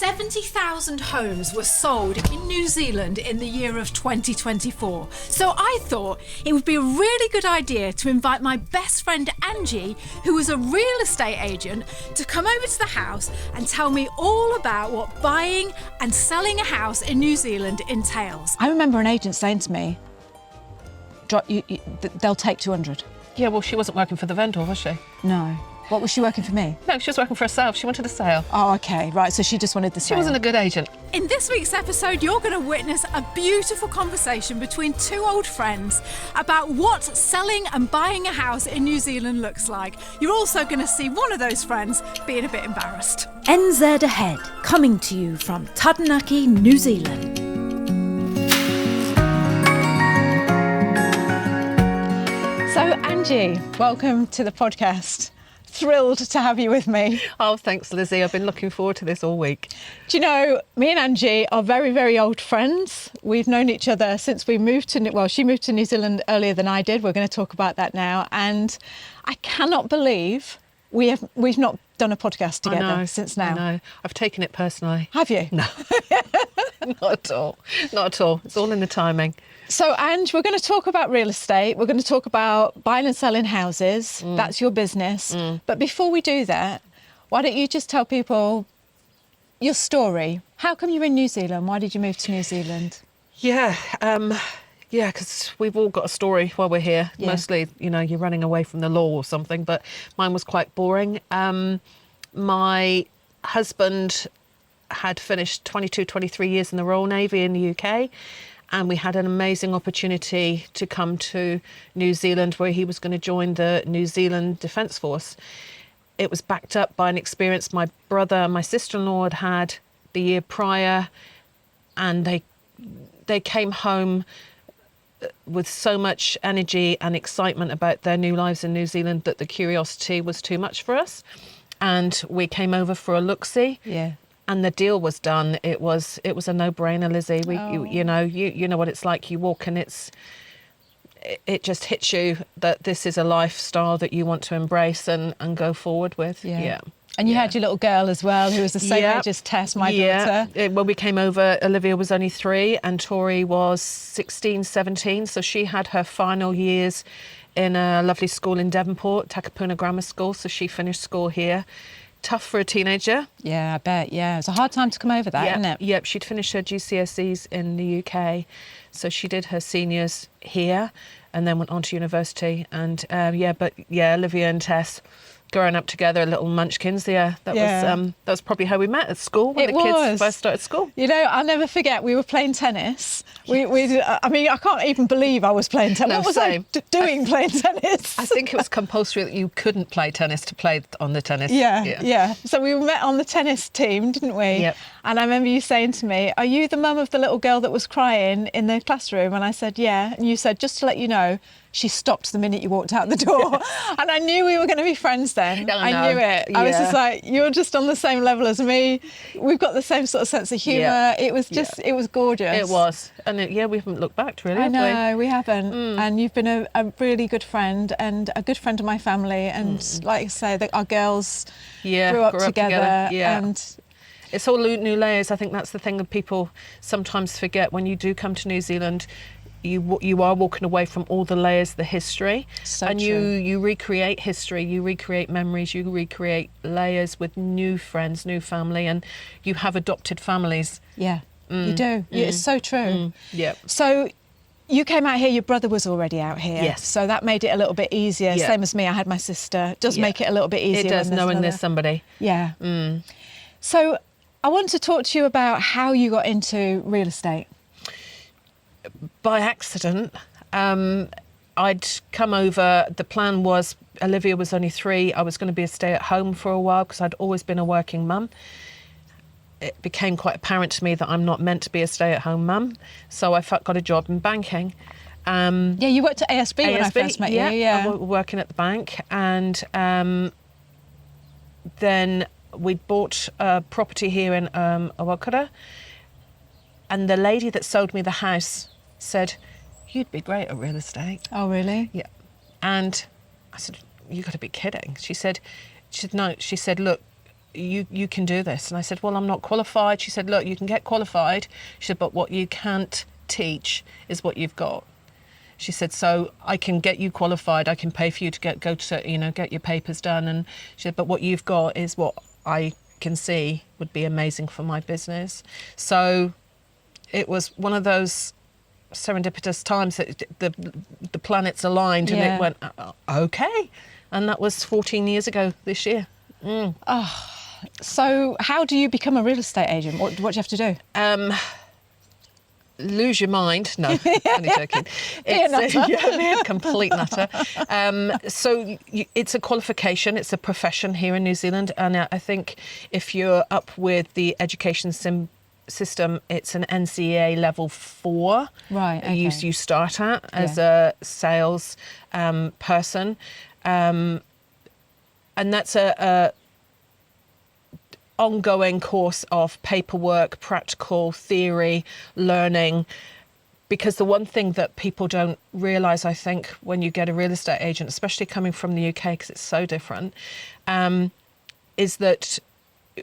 70,000 homes were sold in New Zealand in the year of 2024. So I thought it would be a really good idea to invite my best friend Angie, who is a real estate agent, to come over to the house and tell me all about what buying and selling a house in New Zealand entails. I remember an agent saying to me, they'll take 200. Yeah, well, she wasn't working for the vendor, was she? No. What, was she working for me? No, she was working for herself. She wanted a sale. Oh, okay, right, so she just wanted the sale. She wasn't a good agent. In this week's episode, you're going to witness a beautiful conversation between two old friends about what selling and buying a house in New Zealand looks like. You're also going to see one of those friends being a bit embarrassed. NZ Ahead, coming to you from Taranaki, New Zealand. So, Angie, welcome to the podcast. Thrilled to have you with me. Oh, thanks, Lizzie. I've been looking forward to this all week. Do you know, me and Angie are very, very old friends. We've known each other since we moved to, well, she moved to New Zealand earlier than I did. We're going to talk about that now. And I cannot believe we've not done a podcast together since now. I know. I've taken it personally. Have you? No, not at all. Not at all. It's all in the timing. So, Ange, we're going to talk about real estate. We're going to talk about buying and selling houses. That's your business. But before we do that, why don't you just tell people your story? How come you're in New Zealand? Why did you move to New Zealand? Yeah, because we've all got a story while we're here. Yeah. Mostly, you're running away from the law or something, but mine was quite boring. My husband had finished 22, 23 years in the Royal Navy in the UK. And we had an amazing opportunity to come to New Zealand where he was going to join the New Zealand Defence Force. It was backed up by an experience my brother and my sister-in-law had had the year prior. And they came home with so much energy and excitement about their new lives in New Zealand that the curiosity was too much for us. And we came over for a look-see. Yeah. And the deal was done. It was a no-brainer, Lizzie. You know what it's like. You walk and it just hits you that this is a lifestyle that you want to embrace and go forward with. Yeah. And you had your little girl as well, who was the same age as Tess, my daughter. When we came over, Olivia was only 3 and Tori was 16, 17. So she had her final years in a lovely school in Devonport, Takapuna Grammar School. So she finished school here. Tough for a teenager. Yeah, I bet, yeah. It's a hard time to come over that, isn't it? Yep, she'd finished her GCSEs in the UK. So she did her seniors here and then went on to university. And Olivia and Tess growing up together, little munchkins. That was probably how we met at school when kids first started school. You know, I'll never forget, we were playing tennis. I can't even believe I was playing tennis. No, what was same. I doing playing tennis? I think it was compulsory that you couldn't play tennis to play on the tennis. Yeah. So we met on the tennis team, didn't we? Yep. And I remember you saying to me, "Are you the mum of the little girl that was crying in the classroom?" And I said, "Yeah." And you said, "Just to let you know, she stopped the minute you walked out the door." And I knew we were going to be friends then. I knew it. I was just like, you're just on the same level as me. We've got the same sort of sense of humour. Yeah. It was just, it was gorgeous. It was. And we haven't looked back really, have we? I know, we haven't. And you've been a really good friend and a good friend of my family. And like I say, our girls grew up together. Yeah. And it's all new layers. I think that's the thing that people sometimes forget when you do come to New Zealand. You are walking away from all the layers, the history, and true. you recreate history, you recreate memories, you recreate layers with new friends, new family, and you have adopted families. Yeah, you do. It's so true. Yeah. So you came out here, your brother was already out here. Yes. So that made it a little bit easier. Yeah. Same as me, I had my sister. It does make it a little bit easier. It does, knowing there's somebody. Yeah. So I want to talk to you about how you got into real estate. By accident. I'd come over. The plan was Olivia was only 3. I was going to be a stay-at-home for a while because I'd always been a working mum. It became quite apparent to me that I'm not meant to be a stay-at-home mum, so I got a job in banking. You worked at ASB when I first met you. Yeah, I was working at the bank, and then we bought a property here in Awakura, and the lady that sold me the house said, "You'd be great at real estate." Oh, really? Yeah. And I said, "You got to be kidding." She said, "No." She said, "Look, you can do this. And I said, well, I'm not qualified. She said, look, you can get qualified. She said, but what you can't teach is what you've got. She said, so I can get you qualified. I can pay for you to get your papers done. And she said, but what you've got is what I can see would be amazing for my business. So it was one of those serendipitous times that the planets aligned, and it went, okay. And that was 14 years ago this year. So how do you become a real estate agent? What do you have to do? Lose your mind. No, only joking. It's a complete nutter. So it's a qualification. It's a profession here in New Zealand. And I think if you're up with the education system, it's an NCEA level 4. Right. Okay. You start at as a sales person. And that's a ongoing course of paperwork, practical theory, learning. Because the one thing that people don't realise, I think, when you get a real estate agent, especially coming from the UK, because it's so different, is that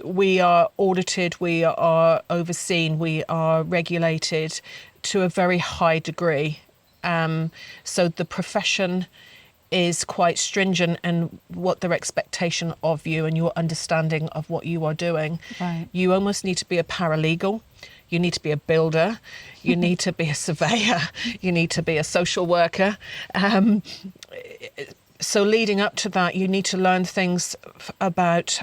we are audited, we are overseen, we are regulated to a very high degree. So the profession is quite stringent in what their expectation of you and your understanding of what you are doing. Right. You almost need to be a paralegal. You need to be a builder. You need to be a surveyor. You need to be a social worker. So leading up to that, you need to learn things about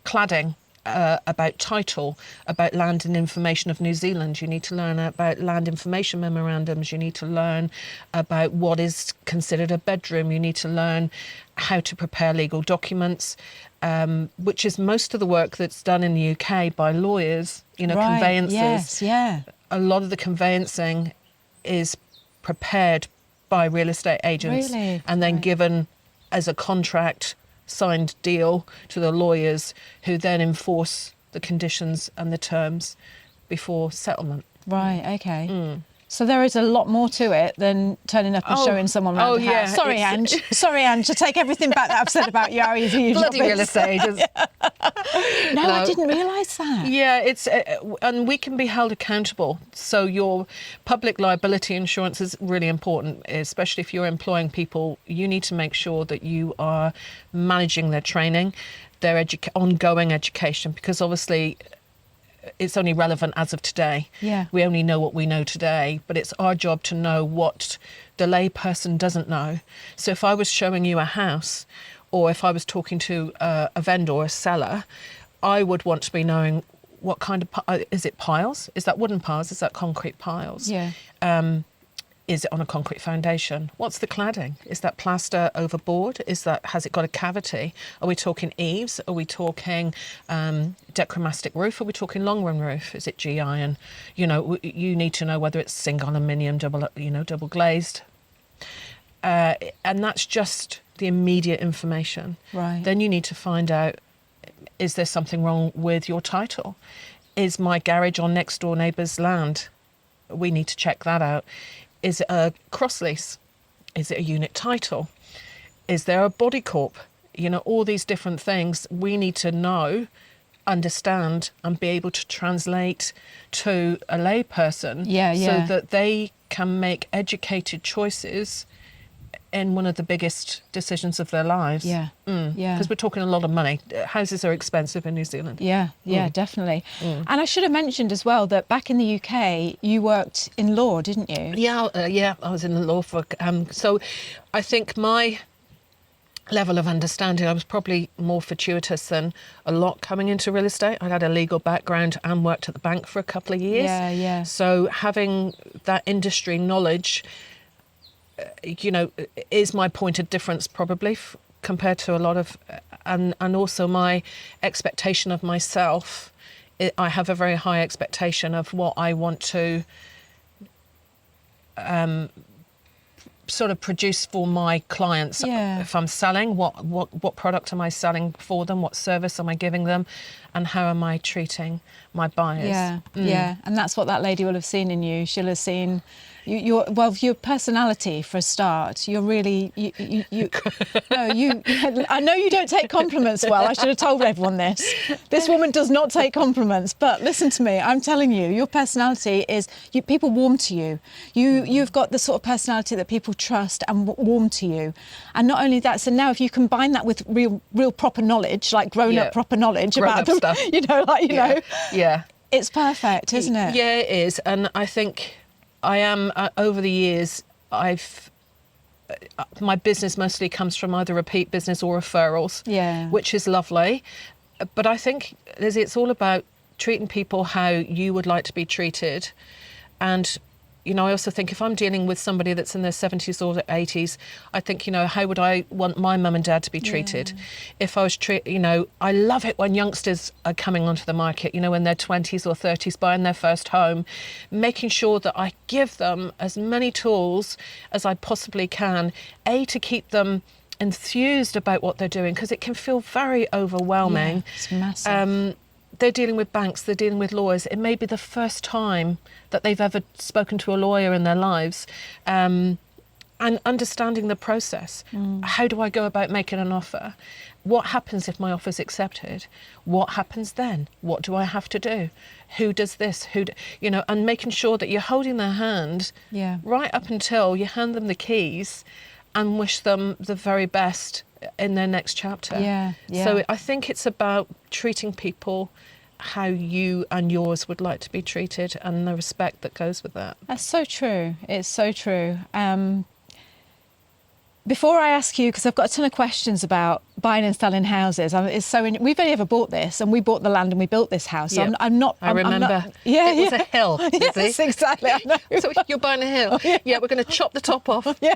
cladding, about title, about land and information of New Zealand. You need to learn about land information memorandums. You need to learn about what is considered a bedroom. You need to learn how to prepare legal documents, which is most of the work that's done in the UK by lawyers, conveyancers. Yes, yeah. A lot of the conveyancing is prepared by real estate agents and then given as a contract signed deal to the lawyers, who then enforce the conditions and the terms before settlement. Right, okay. So there is a lot more to it than turning up and showing someone around the house. Sorry, Ange. Sorry, Ange, to take everything back that I've said about you, how easy your Bloody job is. real estate agents. No, I didn't realise that. Yeah, it's and we can be held accountable. So your public liability insurance is really important, especially if you're employing people. You need to make sure that you are managing their training, their ongoing education, because obviously it's only relevant as of today. Yeah. We only know what we know today, but it's our job to know what the lay person doesn't know. So if I was showing you a house, or if I was talking to a vendor or a seller, I would want to be knowing what kind of, is it piles? Is that wooden piles? Is that concrete piles? Yeah. Is it on a concrete foundation? What's the cladding? Is that plaster overboard? Has it got a cavity? Are we talking eaves? Are we talking dechromatic roof? Are we talking long run roof? Is it GI? And you need to know whether it's single aluminium, double glazed. And that's just the immediate information. Right. Then you need to find out, is there something wrong with your title? Is my garage on next door neighbour's land? We need to check that out. Is it a cross lease? Is it a unit title? Is there a body corp? All these different things we need to know, understand, and be able to translate to a lay person so that they can make educated choices in one of the biggest decisions of their lives. Yeah. Yeah. Because we're talking a lot of money. Houses are expensive in New Zealand. Yeah, definitely. And I should have mentioned as well that back in the UK, you worked in law, didn't you? Yeah, I was in the law for... so I think my level of understanding, I was probably more fortuitous than a lot coming into real estate. I had a legal background and worked at the bank for a couple of years. Yeah. So having that industry knowledge, is my point of difference probably compared to a lot of, and also my expectation of myself. I have a very high expectation of what I want to sort of produce for my clients. Yeah. If I'm selling, what product am I selling for them? What service am I giving them? And how am I treating my buyers? Yeah, yeah, and that's what that lady will have seen in you. She'll have seen your personality for a start. You're really I know you don't take compliments well. I should have told everyone this. This woman does not take compliments. But listen to me. I'm telling you, your personality is people warm to you. You've got the sort of personality that people trust and warm to you. And not only that, so now if you combine that with real proper knowledge, like grown up proper knowledge about them, stuff. Yeah. It's perfect, isn't it? Yeah, it is. And I think I am, over the years, my business mostly comes from either repeat business or referrals, which is lovely. But I think it's all about treating people how you would like to be treated. And, I also think if I'm dealing with somebody that's in their 70s or 80s, I think, how would I want my mum and dad to be treated? If I was I love it when youngsters are coming onto the market, in their 20s or 30s, buying their first home, making sure that I give them as many tools as I possibly can, to keep them enthused about what they're doing, because it can feel very overwhelming. Yeah, it's massive. They're dealing with banks, they're dealing with lawyers. It may be the first time that they've ever spoken to a lawyer in their lives. And understanding the process. How do I go about making an offer? What happens if my offer's accepted? What happens then? What do I have to do? Who does this? And making sure that you're holding their hand right up until you hand them the keys and wish them the very best in their next chapter. Yeah. So I think it's about treating people how you and yours would like to be treated, and the respect that goes with that. That's so true. It's so true. Before I ask you, because I've got a ton of questions about buying and selling houses, we've only ever bought this, and we bought the land and we built this house. So I'm not. I remember. It was a hill. Yes, exactly. I know. So you're buying a hill. Yeah, we're going to chop the top off. Yeah.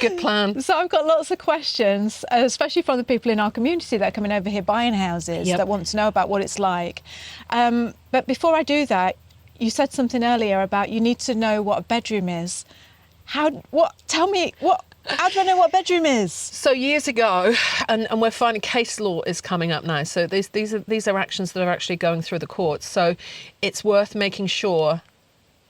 Good plan. So I've got lots of questions, especially from the people in our community that are coming over here buying houses, that want to know about what it's like. But before I do that, you said something earlier about you need to know what a bedroom is. Tell me what. How do I know what a bedroom is? So years ago, and we're finding case law is coming up now. So these are actions that are actually going through the courts. So it's worth making sure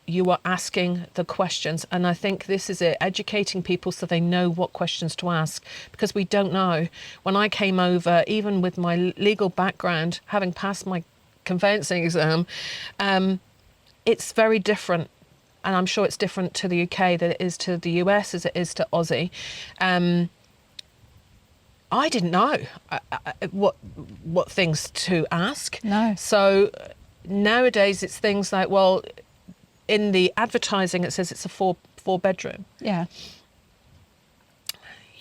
you are asking the questions. And I think this is it, educating people so they know what questions to ask, because we don't know. When I came over, even with my legal background, having passed my conveyancing exam, it's very different. And I'm sure it's different to the UK than it is to the US as it is to Aussie. I didn't know what things to ask. No. So nowadays it's things like, well, in the advertising it says it's a four bedroom. Yeah.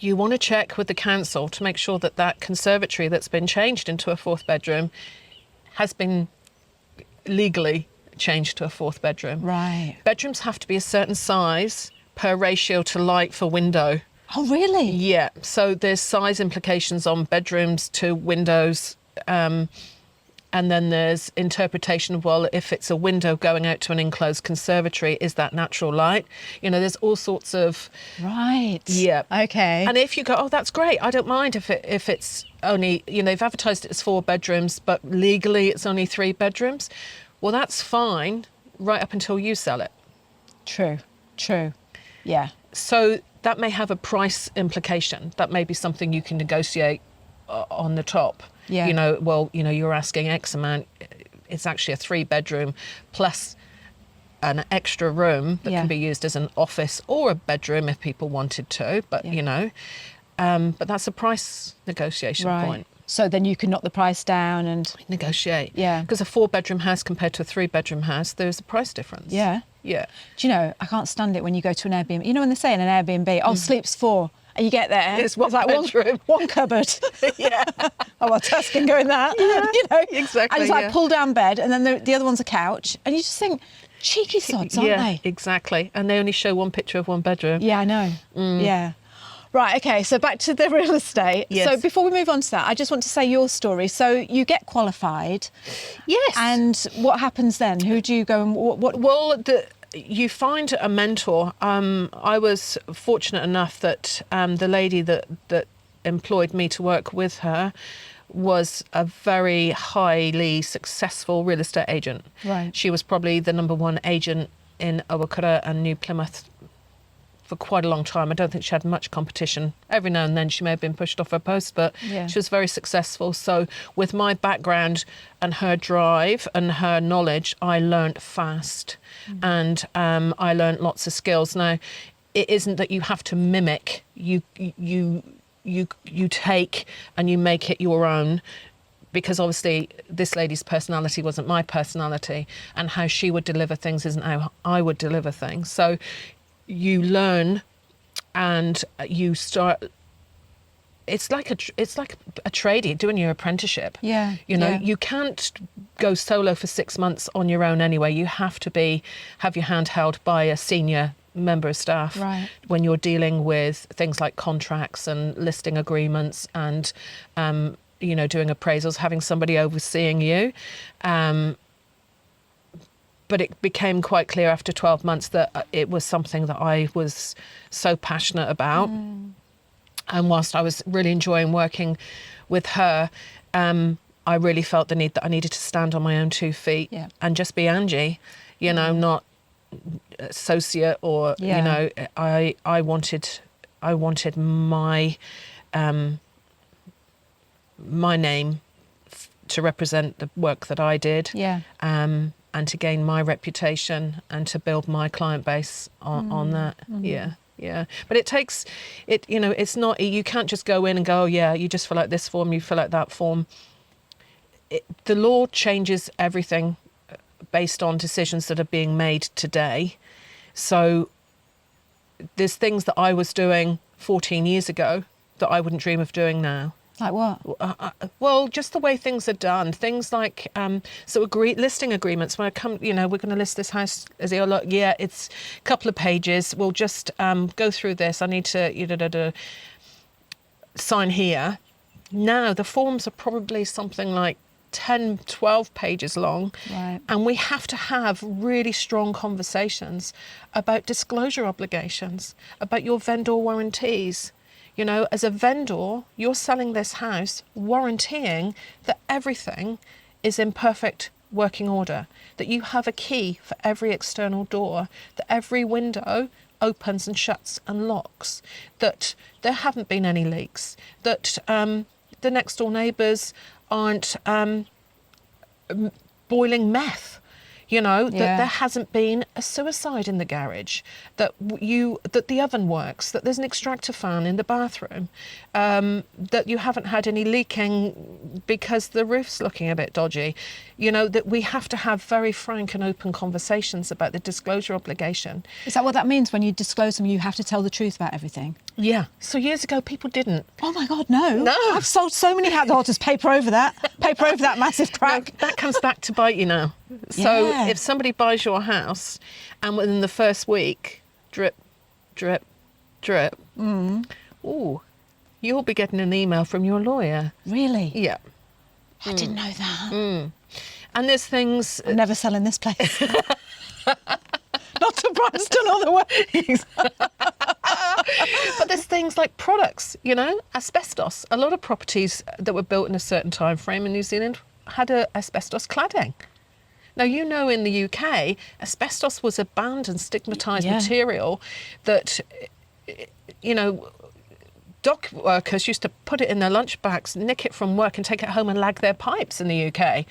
You want to check with the council to make sure that conservatory that's been changed into a fourth bedroom has been legally changed to a fourth bedroom. Right. Bedrooms have to be a certain size per ratio to light for window. Oh, really? Yeah. So there's size implications on bedrooms to windows. And then there's interpretation of, well, if it's a window going out to an enclosed conservatory, is that natural light? There's all sorts of... Right. Yeah. Okay. And if you go, oh, that's great, I don't mind if it's only, they've advertised it as 4 bedrooms, but legally it's only 3 bedrooms. Well, that's fine right up until you sell it. True. Yeah. So that may have a price implication. That may be something you can negotiate on the top. Yeah. You're asking X amount. It's actually a 3 bedroom plus an extra room that can be used as an office or a bedroom if people wanted to. But, but that's a price negotiation point. So then you can knock the price down and... negotiate. Yeah. Because a 4-bedroom house compared to a 3-bedroom house, there's a price difference. Yeah. Yeah. Do you know, I can't stand it when you go to an Airbnb. When they say in an Airbnb, sleeps 4, and you get there, it's like bedroom. one cupboard. Yeah. Oh, well, Tusk can go in that. Yeah. Exactly. And it's like pull-down bed, and then the other one's a couch, and you just think, cheeky sods, aren't they? Exactly. And they only show one picture of one bedroom. Yeah, I know. Yeah. Right, okay, so back to the real estate. Yes. So before we move on to that, I just want to say your story. So you get qualified. Yes. And what happens then? Who do you go and what? Well, you find a mentor. I was fortunate enough that the lady that employed me to work with her was a very highly successful real estate agent. Right. She was probably the number one agent in Owakura and New Plymouth for quite a long time. I don't think she had much competition. Every now and then she may have been pushed off her post, but Yeah. she was very successful. So with my background and her drive and her knowledge, I learnt fast, and I learnt lots of skills. Now, it isn't that you have to mimic. You take and you make it your own, because obviously this lady's personality wasn't my personality, and how she would deliver things isn't how I would deliver things. So you learn and you start. It's like a tradie doing your apprenticeship. Yeah, You know, yeah. you can't go solo for 6 months on your own anyway. You have to have your hand held by a senior member of staff Right. when you're dealing with things like contracts and listing agreements and doing appraisals, having somebody overseeing you. But it became quite clear after 12 months that it was something that I was so passionate about. And whilst I was really enjoying working with her, I really felt the need that I needed to stand on my own 2 feet Yeah. and just be Angie, not associate or, Yeah. I wanted my my name to represent the work that I did. Yeah. And to gain my reputation and to build my client base on that. Yeah. But it takes, it's not, you can't just go in and go, oh, yeah, you just fill out this form, you fill out that form. The law changes everything based on decisions that are being made today. So there's things that I was doing 14 years ago that I wouldn't dream of doing now. Like what? Well, just the way things are done. Things like listing agreements. When I come, we're going to list this house. It's a couple of pages. We'll just go through this. I need to sign here. Now the forms are probably something like 10, 12 pages long. Right. And we have to have really strong conversations about disclosure obligations, about your vendor warranties. As a vendor, you're selling this house warrantying that everything is in perfect working order, that you have a key for every external door, that every window opens and shuts and locks, that there haven't been any leaks, that the next door neighbours aren't boiling meth. That there hasn't been a suicide in the garage, that the oven works, that there's an extractor fan in the bathroom, that you haven't had any leaking because the roof's looking a bit dodgy. That we have to have very frank and open conversations about the disclosure obligation. Is that what that means? When you disclose them, you have to tell the truth about everything? Yeah. So years ago, people didn't. Oh my God, no. No. I've sold so many houses. I'll just paper over that massive crack. That comes back to bite you now. So Yeah. if somebody buys your house and within the first week, drip, drip, drip, ooh, you'll be getting an email from your lawyer. Really? Yeah. I didn't know that. And there's things... I'm never selling this place. Not surprised in other ways. But there's things like products, asbestos. A lot of properties that were built in a certain time frame in New Zealand had asbestos cladding. Now, in the UK, asbestos was a banned and stigmatised material that, dock workers used to put it in their lunch bags, nick it from work and take it home and lag their pipes in the UK.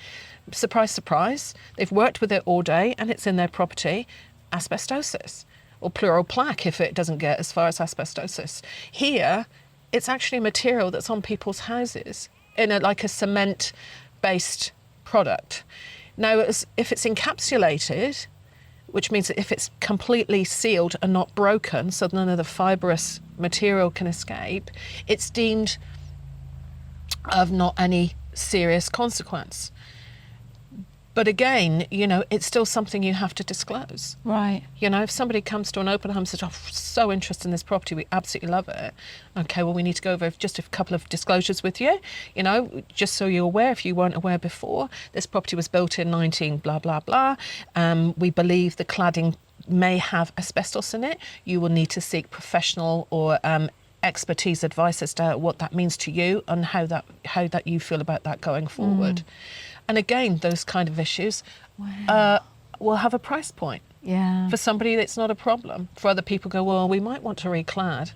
Surprise, surprise. They've worked with it all day and it's in their property. Asbestosis, or pleural plaque if it doesn't get as far as asbestosis. Here, it's actually a material that's on people's houses in like a cement-based product. Now, if it's encapsulated, which means that if it's completely sealed and not broken, so none of the fibrous material can escape, it's deemed of not any serious consequence. But again, it's still something you have to disclose. Right. If somebody comes to an open home and says, oh, so interested in this property, we absolutely love it. Okay, well, we need to go over just a couple of disclosures with you. Just so you're aware, if you weren't aware before, this property was built in 19 blah, blah, blah. We believe the cladding may have asbestos in it, you will need to seek professional or expertise advice as to what that means to you and how that you feel about that going forward. And again, those kind of issues will have a price point. Yeah. For somebody, it's not a problem. For other people, go, well, we might want to reclad.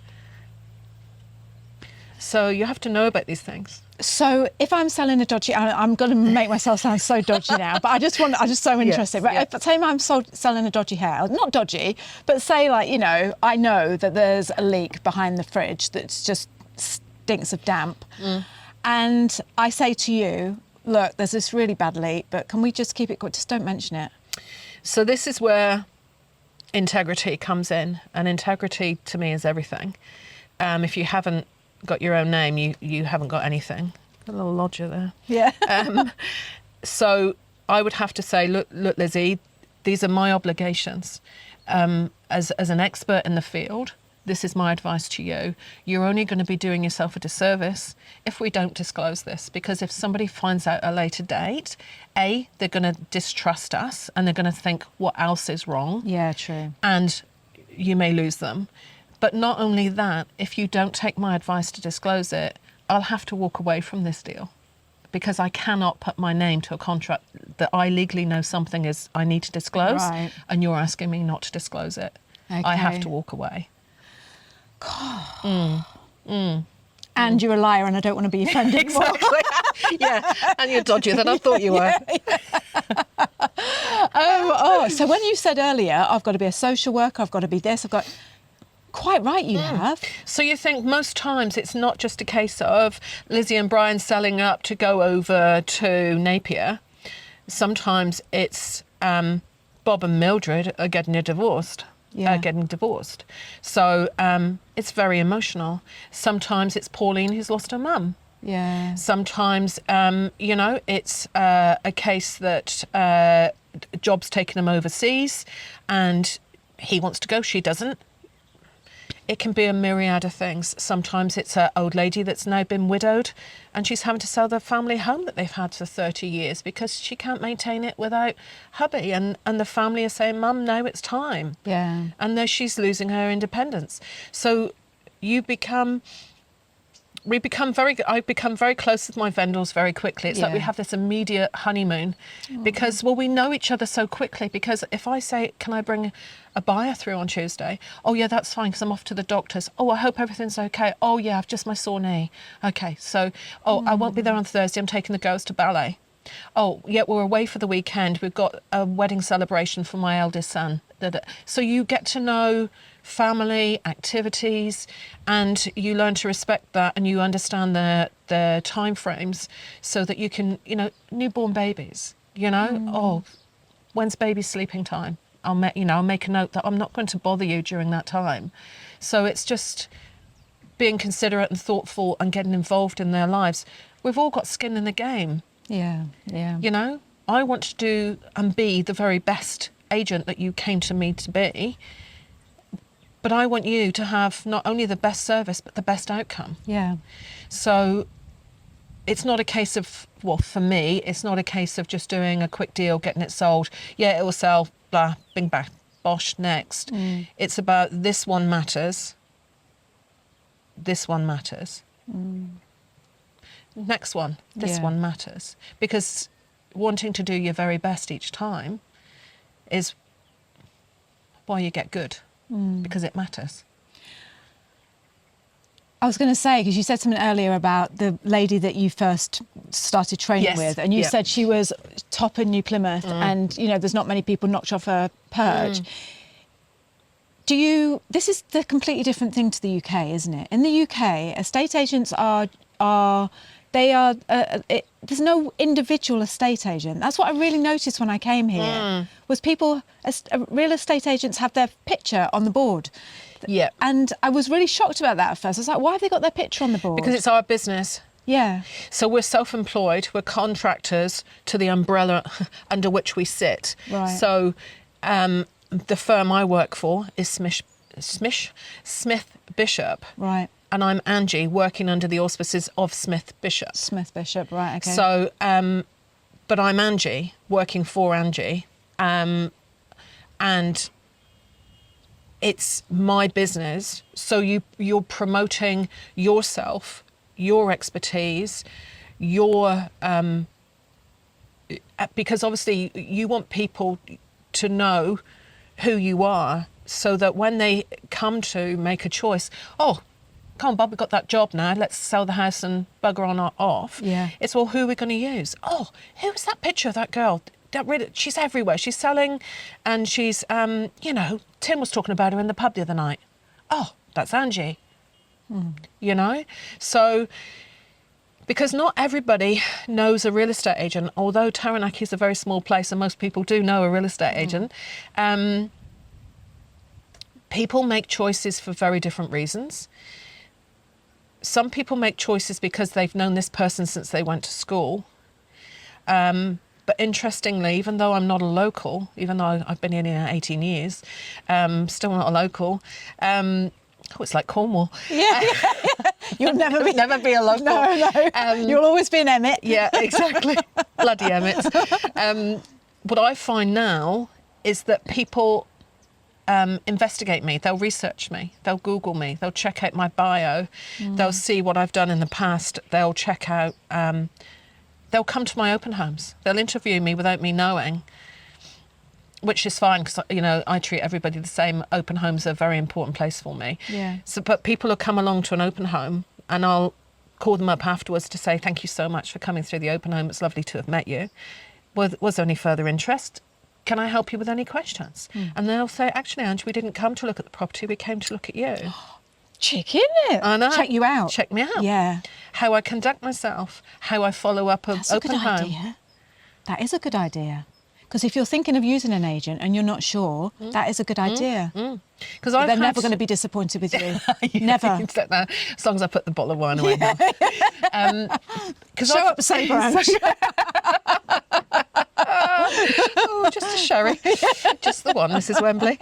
So you have to know about these things. So if I'm selling a dodgy, I'm going to make myself sound so dodgy now, but I'm just so interested. Yes, But if, say I'm selling a dodgy hair, not dodgy, but say like, you know, I know that there's a leak behind the fridge that just stinks of damp. And I say to you, look, there's this really bad leak, but can we just keep it quick? Just don't mention it. So this is where integrity comes in. And integrity to me is everything. If you haven't got your own name, you haven't got anything. A little lodger there. Yeah. So I would have to say, look, Lizzie, these are my obligations. As an expert in the field, this is my advice to you. You're only going to be doing yourself a disservice if we don't disclose this, because if somebody finds out at a later date, A, they're going to distrust us and they're going to think what else is wrong. Yeah, true. And you may lose them. But not only that, if you don't take my advice to disclose it, I'll have to walk away from this deal, because I cannot put my name to a contract that I legally know something is I need to disclose, Right. and you're asking me not to disclose it. I have Okay. to walk away. And you're a liar and I don't want to be your friend anymore. Exactly. Yeah, and you're dodgier than I thought you were. So when you said earlier, I've got to be a social worker, I've got to be this, I've got... Quite right, you have. So you think most times it's not just a case of Lizzie and Brian selling up to go over to Napier. Sometimes it's Bob and Mildred are getting divorced. So it's very emotional. Sometimes it's Pauline who's lost her mum. Yeah. Sometimes, it's a case that job's taken him overseas and he wants to go, she doesn't. It can be a myriad of things. Sometimes it's an old lady that's now been widowed and she's having to sell the family home that they've had for 30 years because she can't maintain it without hubby. And the family are saying, Mum, now it's time. Yeah. And then she's losing her independence. So I become very close with my vendors very quickly. It's like we have this immediate honeymoon because, we know each other so quickly. Because if I say, can I bring a buyer through on Tuesday? Oh, yeah, that's fine because I'm off to the doctor's. Oh, I hope everything's okay. Oh, yeah, I've just my sore knee. Okay, so, I won't be there on Thursday. I'm taking the girls to ballet. Oh, yeah, we're away for the weekend. We've got a wedding celebration for my eldest son. So you get to know family, activities, and you learn to respect that and you understand their time frames so that you can, newborn babies, oh, when's baby sleeping time? I'll make a note that I'm not going to bother you during that time. So it's just being considerate and thoughtful and getting involved in their lives. We've all got skin in the game. Yeah. I want to do and be the very best agent that you came to me to be, but I want you to have not only the best service but the best outcome. Yeah. So it's not a case of, for me, it's not a case of just doing a quick deal, getting it sold. Yeah, it will sell, blah, bing, bang, bosh, next. It's about this one matters. This one matters. Next one, this one matters. Because wanting to do your very best each time is why you get good, because it matters. I was going to say, because you said something earlier about the lady that you first started training with, and you said she was top in New Plymouth, and there's not many people knocked off her perch. This is the completely different thing to the UK, isn't it? In the UK, estate agents there's no individual estate agent. That's what I really noticed when I came here, was real estate agents have their picture on the board. Yeah. And I was really shocked about that at first. I was like, why have they got their picture on the board? Because it's our business. Yeah. So we're self-employed, we're contractors to the umbrella under which we sit. Right. So the firm I work for is Smith Bishop. Right. And I'm Angie, working under the auspices of Smith Bishop. Smith Bishop, right, okay. So, but I'm Angie, working for Angie. And it's my business. So you're promoting yourself, your expertise, your because obviously you want people to know who you are, so that when they come to make a choice, oh, come on, Bob, we've got that job now, let's sell the house and bugger on off. Yeah. It's, well, who are we going to use? Oh, who's that picture of that girl? She's everywhere. She's selling, and she's, you know, Tim was talking about her in the pub the other night. Oh, that's Angie. You know? So, because not everybody knows a real estate agent, although Taranaki is a very small place and most people do know a real estate agent, people make choices for very different reasons. Some people make choices because they've known this person since they went to school. But interestingly, even though I'm not a local, even though I've been here 18 years, still not a local, it's like Cornwall. Yeah. You'll never be a local. No. You'll always be an Emmett. Yeah, exactly. Bloody Emmett. What I find now is that people investigate me. They'll research me. They'll Google me. They'll check out my bio. They'll see what I've done in the past. They'll check out... they'll come to my open homes. They'll interview me without me knowing, which is fine because, you know, I treat everybody the same. Open homes are a very important place for me. Yeah. So, but people will come along to an open home and I'll call them up afterwards to say, thank you so much for coming through the open home. It's lovely to have met you. Was there any further interest? Can I help you with any questions? And they'll say, actually, Angie, we didn't come to look at the property. We came to look at you. Chick, isn't it? I know. Check you out. Check me out. Yeah. How I conduct myself, how I follow up an That's a open good home. idea. That is a good idea. Because if you're thinking of using an agent and you're not sure, that is a good idea. Because They're never going to be disappointed with you. Never. As long as I put the bottle of wine away. Show up safe, Ange. Oh, just a sherry. Just the one, Mrs. Wembley.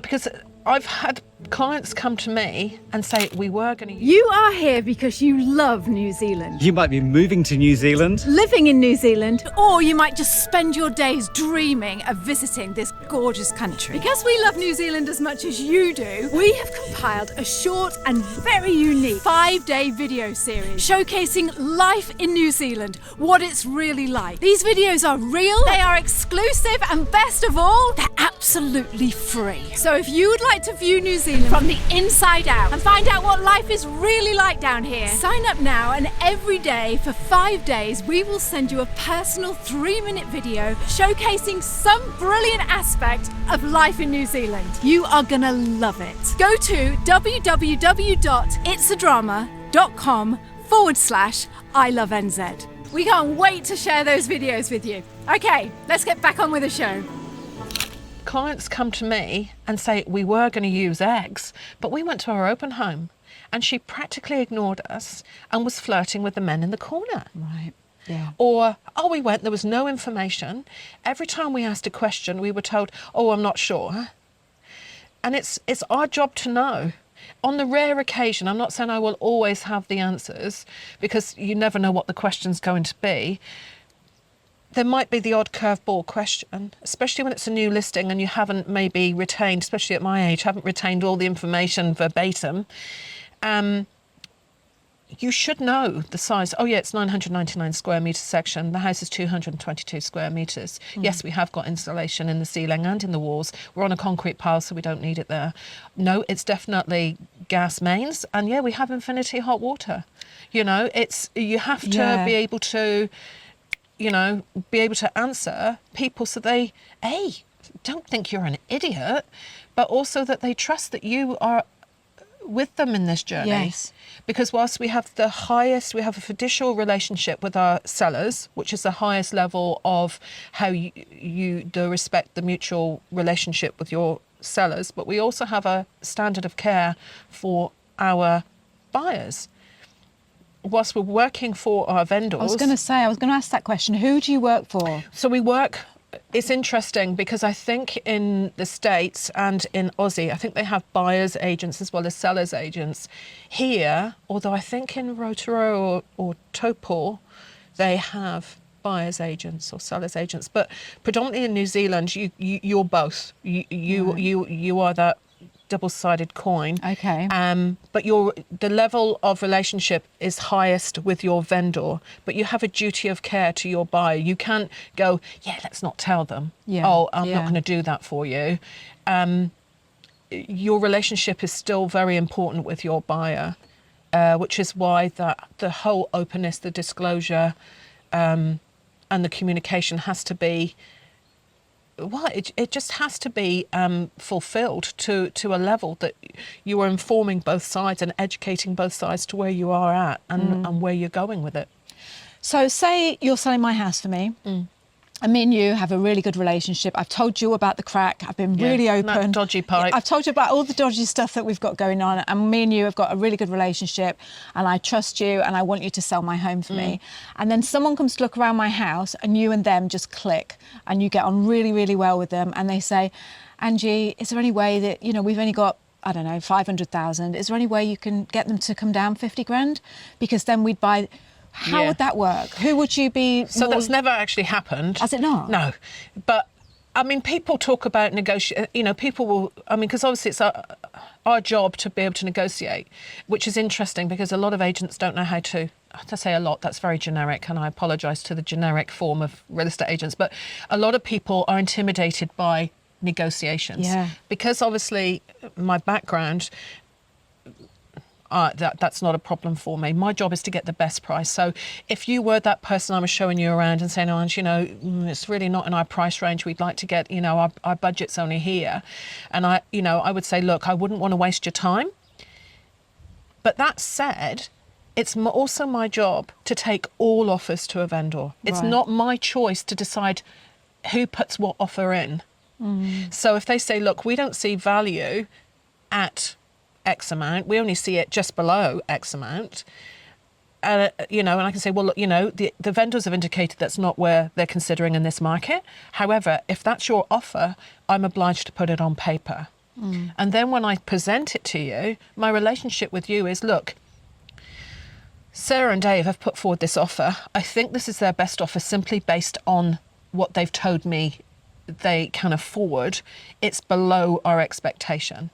Because I've had clients come to me and say, we were going to use... You are here because you love New Zealand. You might be moving to New Zealand. Living in New Zealand, or you might just spend your days dreaming of visiting this gorgeous country. Because we love New Zealand as much as you do, we have compiled a short and very unique 5-day video series showcasing life in New Zealand, what it's really like. These videos are real, they are exclusive, and best of all, they're absolutely free. So if you would like to view New Zealand from the inside out and find out what life is really like down here, sign up now, and every day for 5 days we will send you a personal 3-minute video showcasing some brilliant aspect of life in New Zealand. You are gonna love it. Go to www.itsadrama.com/ILoveNZ. We can't wait to share those videos with you. Okay, let's get back on with the show. Clients come to me and say, we were going to use eggs, but we went to our open home and she practically ignored us and was flirting with the men in the corner. Right. Yeah. Or, we went, there was no information. Every time we asked a question, we were told, I'm not sure. And it's our job to know. On the rare occasion, I'm not saying I will always have the answers, because you never know what the question's going to be. There might be the odd curveball question, especially when it's a new listing and you haven't maybe retained, especially at my age, haven't retained all the information verbatim. You should know the size. Oh yeah, it's 999 square metre section. The house is 222 square metres. Yes, we have got insulation in the ceiling and in the walls. We're on a concrete pile, so we don't need it there. No, it's definitely gas mains. And yeah, we have infinity hot water. You know, you have to be able to... be able to answer people so they, don't think you're an idiot, but also that they trust that you are with them in this journey. Yes. Because whilst we have a fiducial relationship with our sellers, which is the highest level of how the mutual relationship with your sellers, but we also have a standard of care for our buyers. Whilst we're working for our vendors... I was going to ask that question. Who do you work for? So we work... It's interesting because I think in the States and in Aussie, I think they have buyers agents as well as sellers agents. Here, although I think in Rotorua or Taupo, they have buyer's agents or seller's agents, but predominantly in New Zealand, you're both. You are that double-sided coin. Okay. But the level of relationship is highest with your vendor, but you have a duty of care to your buyer. You can't go, let's not tell them. Yeah. Oh, I'm not going to do that for you. Your relationship is still very important with your buyer, which is why the whole openness, the disclosure, and the communication has to be. Well, it just has to be fulfilled to a level that you are informing both sides and educating both sides to where you are at and where you're going with it. So say you're selling my house for me. And me and you have a really good relationship. I've told you about the crack. I've been really open. That dodgy pipe. I've told you about all the dodgy stuff that we've got going on. And me and you have got a really good relationship. And I trust you and I want you to sell my home for me. And then someone comes to look around my house and you and them just click. And you get on really, really well with them. And they say, Angie, is there any way that, we've only got, I don't know, 500,000. Is there any way you can get them to come down 50 grand? Because then we'd buy... How would that work? Who would you be? So that's never actually happened. Has it not? No. But, people talk about negotiate. People will, because obviously it's our job to be able to negotiate, which is interesting because a lot of agents don't know how to say a lot, that's very generic, and I apologise to the generic form of real estate agents, but a lot of people are intimidated by negotiations. Yeah. Because obviously my background... that's not a problem for me. My job is to get the best price. So if you were that person I was showing you around and saying, oh, Ange, it's really not in our price range. We'd like to get, our budget's only here. And I would say, look, I wouldn't want to waste your time. But that said, it's also my job to take all offers to a vendor. It's not my choice to decide who puts what offer in. So if they say, look, we don't see value at X amount, we only see it just below X amount, and I can say, well, look, the vendors have indicated that's not where they're considering in this market. However, if that's your offer, I'm obliged to put it on paper. And then when I present it to you, my relationship with you is, look, Sarah and Dave have put forward this offer. I think this is their best offer simply based on what they've told me they can afford. It's below our expectation.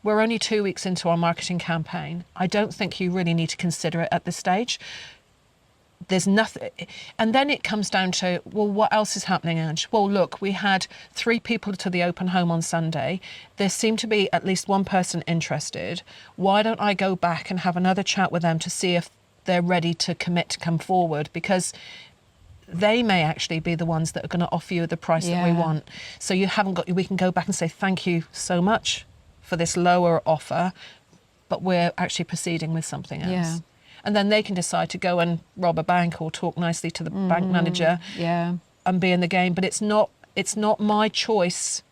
We're only 2 weeks into our marketing campaign. I don't think you really need to consider it at this stage. There's nothing. And then it comes down to, well, what else is happening, Ange? Well, look, we had 3 people to the open home on Sunday. There seemed to be at least one person interested. Why don't I go back and have another chat with them to see if they're ready to commit to come forward? Because they may actually be the ones that are going to offer you the price that we want. So we can go back and say, thank you so much for this lower offer, but we're actually proceeding with something else. Yeah. And then they can decide to go and rob a bank or talk nicely to the bank manager and be in the game. But it's not my choice.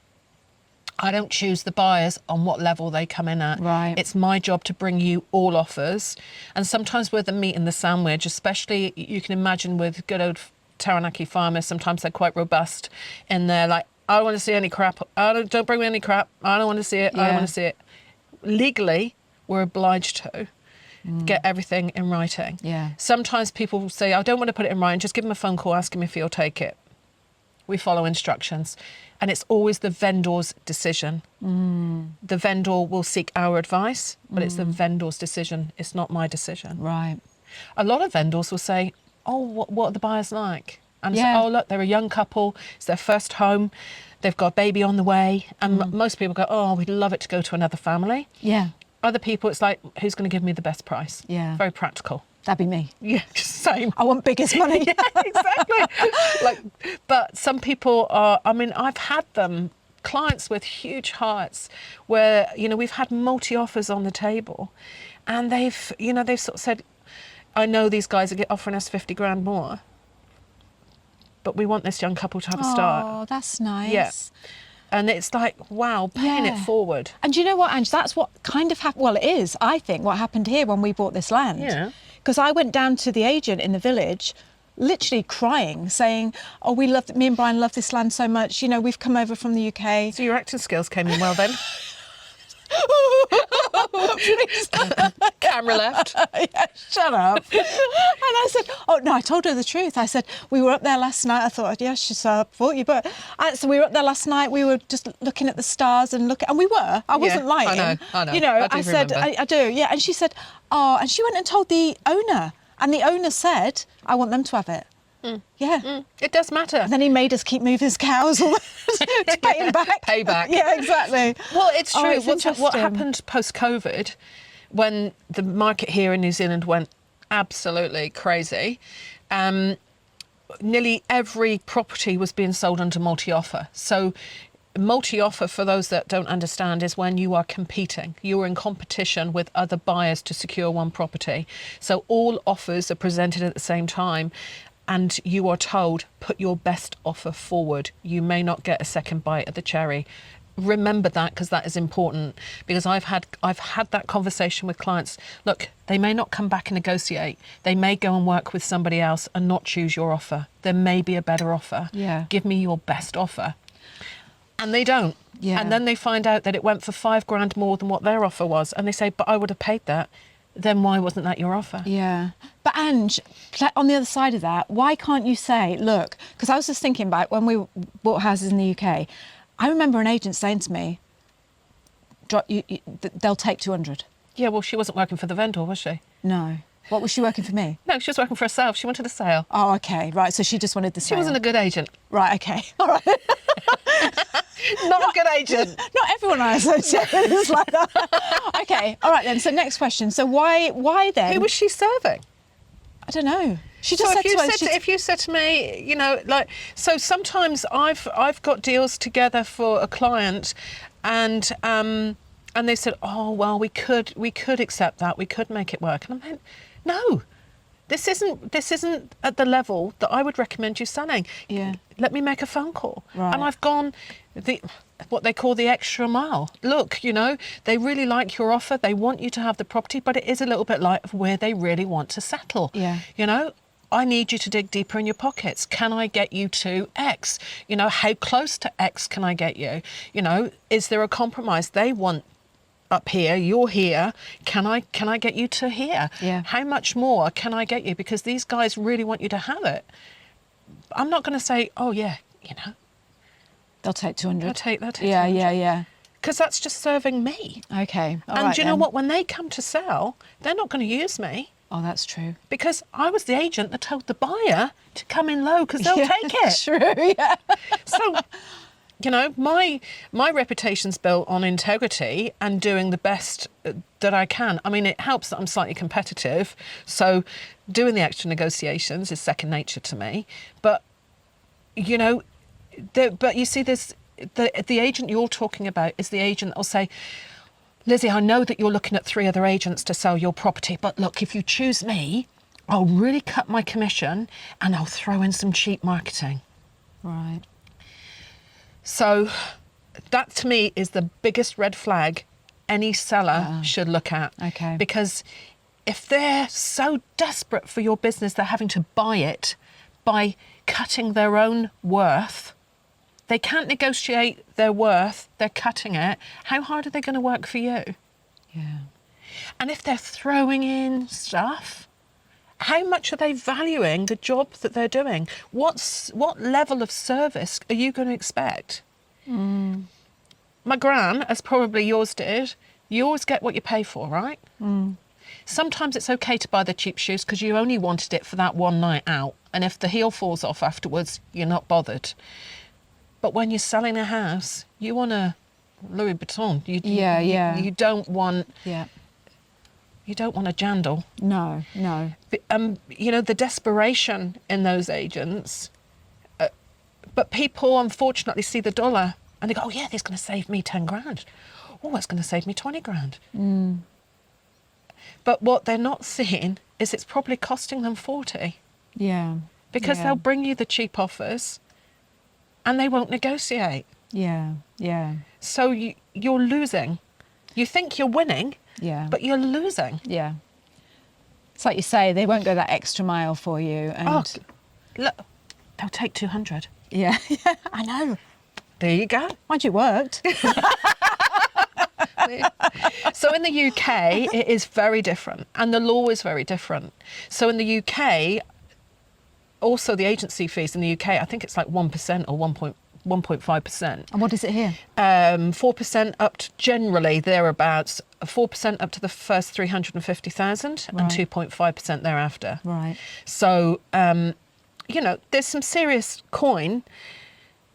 I don't choose the buyers on what level they come in at. Right. It's my job to bring you all offers. And sometimes we're the meat and the sandwich, especially you can imagine with good old Taranaki farmers, sometimes they're quite robust and they're like, I don't want to see any crap. Don't bring me any crap. I don't want to see it. I don't want to see it. Legally, we're obliged to get everything in writing. Yeah. Sometimes people say, I don't want to put it in writing. Just give them a phone call, ask him if he'll take it. We follow instructions. And it's always the vendor's decision. The vendor will seek our advice, but it's the vendor's decision. It's not my decision. Right. A lot of vendors will say, oh, what are the buyers like? And say, oh, look, they're a young couple. It's their first home. They've got a baby on the way. And most people go, oh, we'd love it to go to another family. Yeah. Other people, it's like, who's going to give me the best price? Yeah. Very practical. That'd be me. Yeah, same. I want biggest money. Yeah, exactly. But some people are, I've had clients with huge hearts where, we've had multi-offers on the table and they've sort of said, I know these guys are offering us 50 grand more, but we want this young couple to have a start. Oh, that's nice. Yeah. And it's like, wow, paying it forward. And do you know what, Ange? That's what kind of happened. Well, it is, I think, what happened here when we bought this land. Yeah. Because I went down to the agent in the village, literally crying, saying, oh, me and Brian love this land so much. We've come over from the UK. So your acting skills came in well then? Please. Camera left. Yeah, shut up. And I said, oh, no, I told her the truth. I said, we were up there last night. I thought, yeah, she thought you, but so we were up there last night. We were just looking at the stars and we were. I wasn't lying. I know. You know, I do said, remember. I do, yeah. And she said, oh, and she went and told the owner. And the owner said, I want them to have it. Yeah. It does matter. And then he made us keep moving his cows to pay him back. Payback. Yeah, exactly. Well, it's true. It's What interesting. happened post-COVID, when the market here in New Zealand went absolutely crazy, nearly every property was being sold under multi-offer. So multi-offer, for those that don't understand, is when you are competing. You are in competition with other buyers to secure one property. So all offers are presented at the same time. And you are told, put your best offer forward. You may not get a second bite at the cherry. Remember that, because that is important. Because I've had that conversation with clients. Look, they may not come back and negotiate. They may go and work with somebody else and not choose your offer. There may be a better offer. Yeah. Give me your best offer. And they don't. Yeah. And then they find out that it went for $5,000 more than what their offer was. And they say, but I would have paid that. Then why wasn't that your offer? Yeah. But Ange, on the other side of that, why can't you say, look, because I was just thinking back when we bought houses in the UK, I remember an agent saying to me, they'll take 200. Yeah, well, she wasn't working for the vendor, was she? No. What, was she working for me? No, she was working for herself. She wanted a sale. Oh, okay. Right. So she just wanted the She sale. wasn't a good agent. Right. Okay. All right. Not a good agent. Not everyone I associate with is like that. Okay. All right then. So next question. So why then? Who was she serving? I don't know. She So just if said you to us, said, if you said to me, you know, like, so sometimes I've got deals together for a client, and they said, oh well, we could accept that, we could make it work, and I went, no. This isn't at the level that I would recommend you selling. Yeah. Let me make a phone call. Right. And I've gone what they call the extra mile. Look, you know, they really like your offer. They want you to have the property, but it is a little bit like where they really want to settle. Yeah. You know, I need you to dig deeper in your pockets. Can I get you to X? You know, how close to X can I get you? You know, is there a compromise? They want up here, you're here. Can I get you to here? Yeah. How much more can I get you? Because these guys really want you to have it. I'm not going to say, oh yeah, you know, they'll take 200. they'll take Yeah, 200. yeah. Because that's just serving me. Okay. All And right do you know then. what? When they come to sell, they're not going to use me, Oh, that's true. because I was the agent that told the buyer to come in low because they'll Yeah, take it. True. Yeah. So, you know, my reputation's built on integrity and doing the best that I can. I mean, it helps that I'm slightly competitive, so doing the extra negotiations is second nature to me. But, you know, but you see, there's the agent you're talking about is the agent that will say, Lizzie, I know that you're looking at 3 other agents to sell your property, but look, if you choose me, I'll really cut my commission and I'll throw in some cheap marketing. Right. So that to me is the biggest red flag any seller should look at. Okay. Because if they're so desperate for your business, they're having to buy it by cutting their own worth. They can't negotiate their worth, they're cutting it. How hard are they going to work for you? Yeah. And if they're throwing in stuff, how much are they valuing the job that they're doing? What level of service are you going to expect? My gran, as probably yours did, you always get what you pay for, right? Sometimes it's okay to buy the cheap shoes because you only wanted it for that one night out. And if the heel falls off afterwards, you're not bothered. But when you're selling a house, you want a Louis Vuitton. You don't want... Yeah. You don't want a jandal. No. You know, the desperation in those agents, but people unfortunately see the dollar and they go, oh yeah, this is going to save me 10 grand. Oh, it's going to save me 20 grand. But what they're not seeing is it's probably costing them 40, Yeah. because they'll bring you the cheap offers and they won't negotiate. Yeah. So you're losing. You think you're winning, Yeah. but you're losing. Yeah. It's like you say, they won't go that extra mile for you. And Oh, look, they'll take 200. yeah, I know. There you go. Mind you, it worked. Exactly. So in the UK, it is very different, and the law is very different. So in the UK, also the agency fees in the UK, I think it's like 1% or 1.5%. And what is it here? 4% up to generally thereabouts, 4% up to the first 350,000 and Right. 2.5% thereafter. Right. So, there's some serious coin.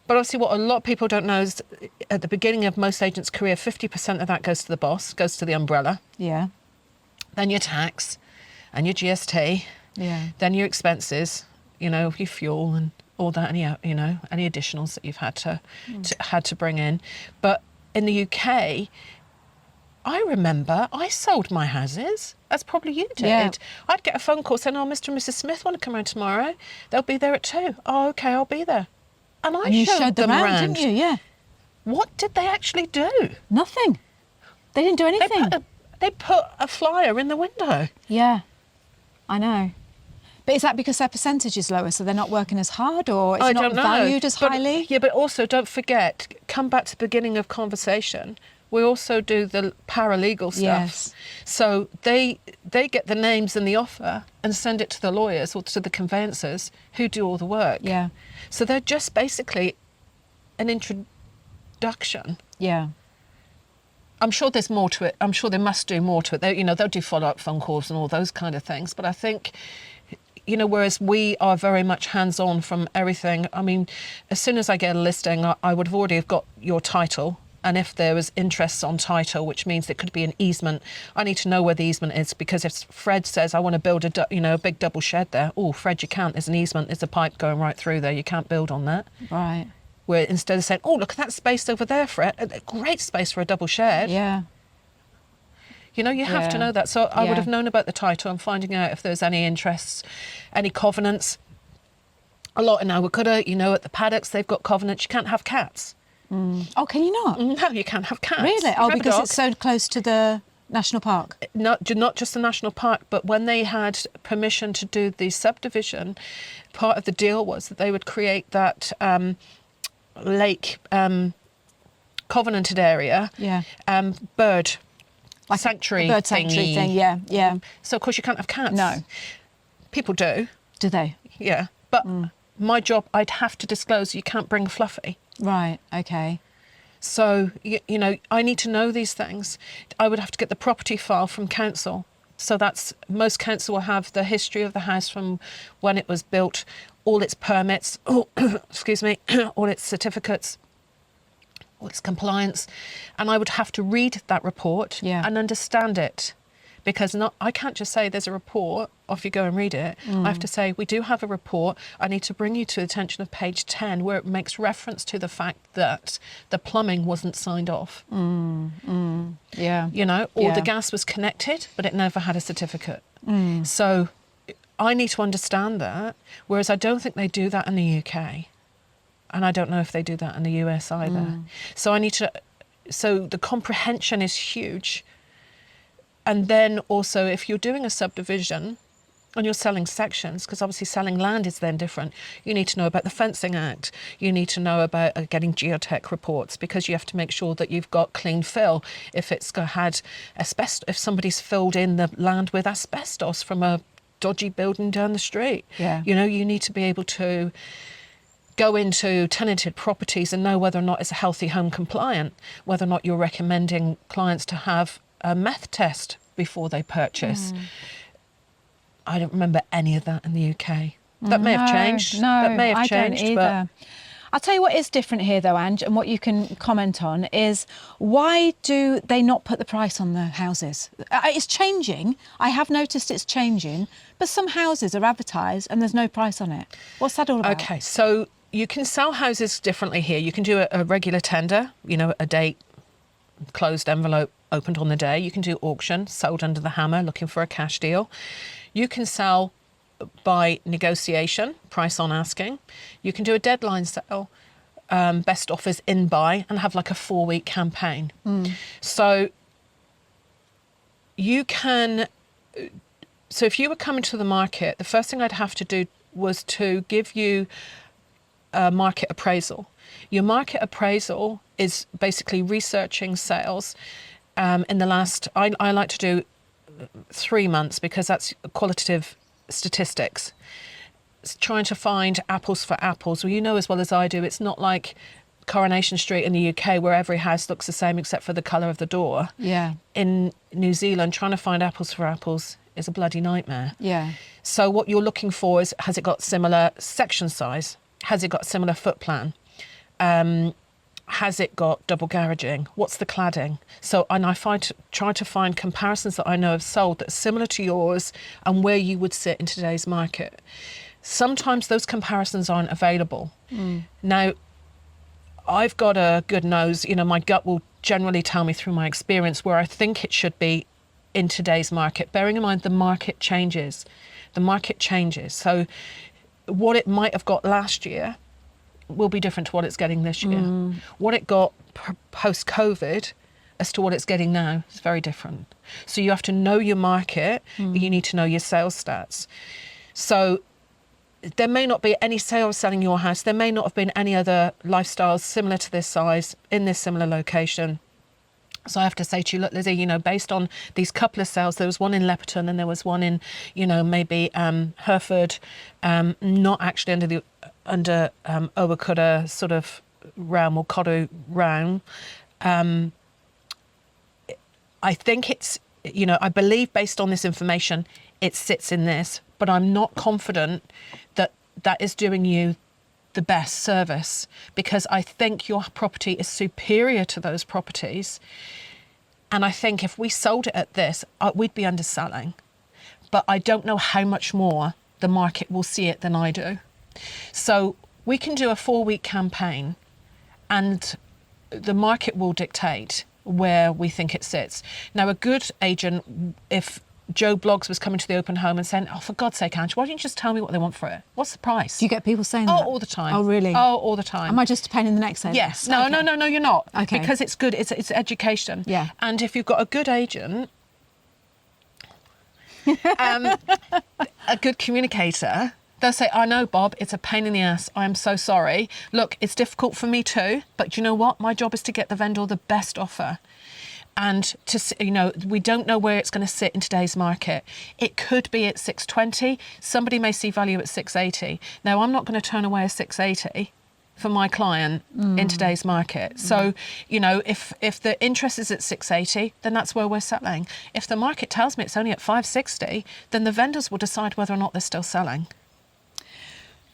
But obviously what a lot of people don't know is at the beginning of most agents' career, 50% of that goes to the boss, goes to the umbrella. Yeah. Then your tax and your GST. Yeah. Then your expenses, your fuel and all that, any additionals that you've had to bring in. But in the UK, I remember I sold my houses, as probably you did. Yeah. I'd get a phone call saying, "Oh, Mr. and Mrs. Smith want to come around tomorrow. They'll be there at 2. Oh, okay, I'll be there." And I And you showed them around. didn't you? Yeah. What did they actually do? Nothing. They didn't do anything. They put a flyer in the window. Yeah. I know. But is that because their percentage is lower, so they're not working as hard, or it's I not don't know. valued as But- highly? Yeah, but also don't forget, come back to the beginning of conversation, we also do the paralegal stuff. Yes. So they get the names and the offer and send it to the lawyers or to the conveyancers who do all the work. Yeah. So they're just basically an introduction. Yeah. I'm sure there's more to it. I'm sure they must do more to it. They'll do follow-up phone calls and all those kind of things. But I think, whereas we are very much hands-on from everything. I mean, as soon as I get a listing, I would have already have got your title. And if there was interest on title, which means it could be an easement, I need to know where the easement is, because if Fred says, I want to build a big double shed there, oh, Fred, you can't. There's an easement. There's a pipe going right through there. You can't build on that. Right. Where instead of saying, oh, look at that space over there, Fred, a great space for a double shed. Yeah. You have to Yeah. know that. So I Yeah. would have known about the title and finding out if there's any interests, any covenants. A lot in Awakura, at the paddocks, they've got covenants. You can't have cats. Oh, can you not? No, you can't have cats. Really? You Oh, have a because dog. it's so close to the national park. Not just the national park, but when they had permission to do the subdivision, part of the deal was that they would create that lake covenanted area, Yeah. bird sanctuary, A bird sanctuary thingy. thing. Yeah. Yeah. So of course you can't have cats. No. People do, Do they? yeah. But my job, I'd have to disclose you can't bring Fluffy. Right. Okay. So, I need to know these things. I would have to get the property file from council. So most council will have the history of the house from when it was built, all its permits, excuse me, all its certificates, all its compliance. And I would have to read that report and understand it. Because I can't just say there's a report, off you go and read it. I have to say, we do have a report. I need to bring you to the attention of page 10, where it makes reference to the fact that the plumbing wasn't signed off. Yeah. Or Yeah. the gas was connected, but it never had a certificate. So I need to understand that, whereas I don't think they do that in the UK. And I don't know if they do that in the US either. So the comprehension is huge. And then also, if you're doing a subdivision and you're selling sections, because obviously selling land is then different, you need to know about the Fencing Act. You need to know about getting geotech reports, because you have to make sure that you've got clean fill. If it's had asbestos, if somebody's filled in the land with asbestos from a dodgy building down the street, you need to be able to go into tenanted properties and know whether or not it's a healthy home compliant, whether or not you're recommending clients to have a meth test before they purchase. I don't remember any of that in the UK. That may have changed. No, that may have I changed, don't either. I'll tell you what is different here, though, Ange, and what you can comment on is, why do they not put the price on the houses? It's changing. I have noticed it's changing, but some houses are advertised and there's no price on it. What's that all about? Okay, so you can sell houses differently here. You can do a regular tender, a date, closed envelope, opened on the day. You can do auction, sold under the hammer, looking for a cash deal. You can sell by negotiation, price on asking. You can do a deadline sale, best offers in by, and have like a 4-week campaign. So you can, so if you were coming to the market, the first thing I'd have to do was to give you a market appraisal. Your market appraisal is basically researching sales in the last, I like to do 3 months because that's qualitative statistics. It's trying to find apples for apples. Well, you know as well as I do, it's not like Coronation Street in the UK where every house looks the same except for the colour of the door. Yeah. In New Zealand, trying to find apples for apples is a bloody nightmare. Yeah. So what you're looking for is, has it got similar section size? Has it got similar foot plan? Has it got double garaging? What's the cladding? So, and I try to find comparisons that I know have sold that's similar to yours and where you would sit in today's market. Sometimes those comparisons aren't available. Now, I've got a good nose, you know, my gut will generally tell me through my experience where I think it should be in today's market, bearing in mind the market changes. The market changes. So what it might have got last year will be different to what it's getting this year. What it got post-COVID as to what it's getting now is very different. So you have to know your market, but you need to know your sales stats. So there may not be any sales selling your house. There may not have been any other lifestyles similar to this size in this similar location. So I have to say to you, look, Lizzie, you know, based on these couple of sales, there was one in Leopardton and there was one in, you know, maybe Hereford, not actually under Owakura sort of realm or Koru realm. I think it's, you know, I believe based on this information, it sits in this, but I'm not confident that that is doing you the best service, because I think your property is superior to those properties. And I think if we sold it at this, we'd be underselling. But I don't know how much more the market will see it than I do. So we can do a 4-week campaign and the market will dictate where we think it sits. Now, a good agent, if Joe Bloggs was coming to the open home and saying, oh, for God's sake, Ange, why don't you just tell me what they want for it? What's the price? Do you get people saying Oh, that? all the time. Oh, really? Oh, all the time. Am I just a pain in the neck saying Yes. this? No, Okay. no, you're not. Okay. Because it's good. It's education. Yeah. And if you've got a good agent, a good communicator, they'll say, I know, Bob, it's a pain in the ass. I am so sorry. Look, it's difficult for me too. But you know what? My job is to get the vendor the best offer. And to, you know, we don't know where it's going to sit in today's market. It could be at 620. Somebody may see value at 680. Now, I'm not going to turn away a 680 for my client in today's market. So, you know, if the interest is at 680, then that's where we're selling. If the market tells me it's only at 560, then the vendors will decide whether or not they're still selling.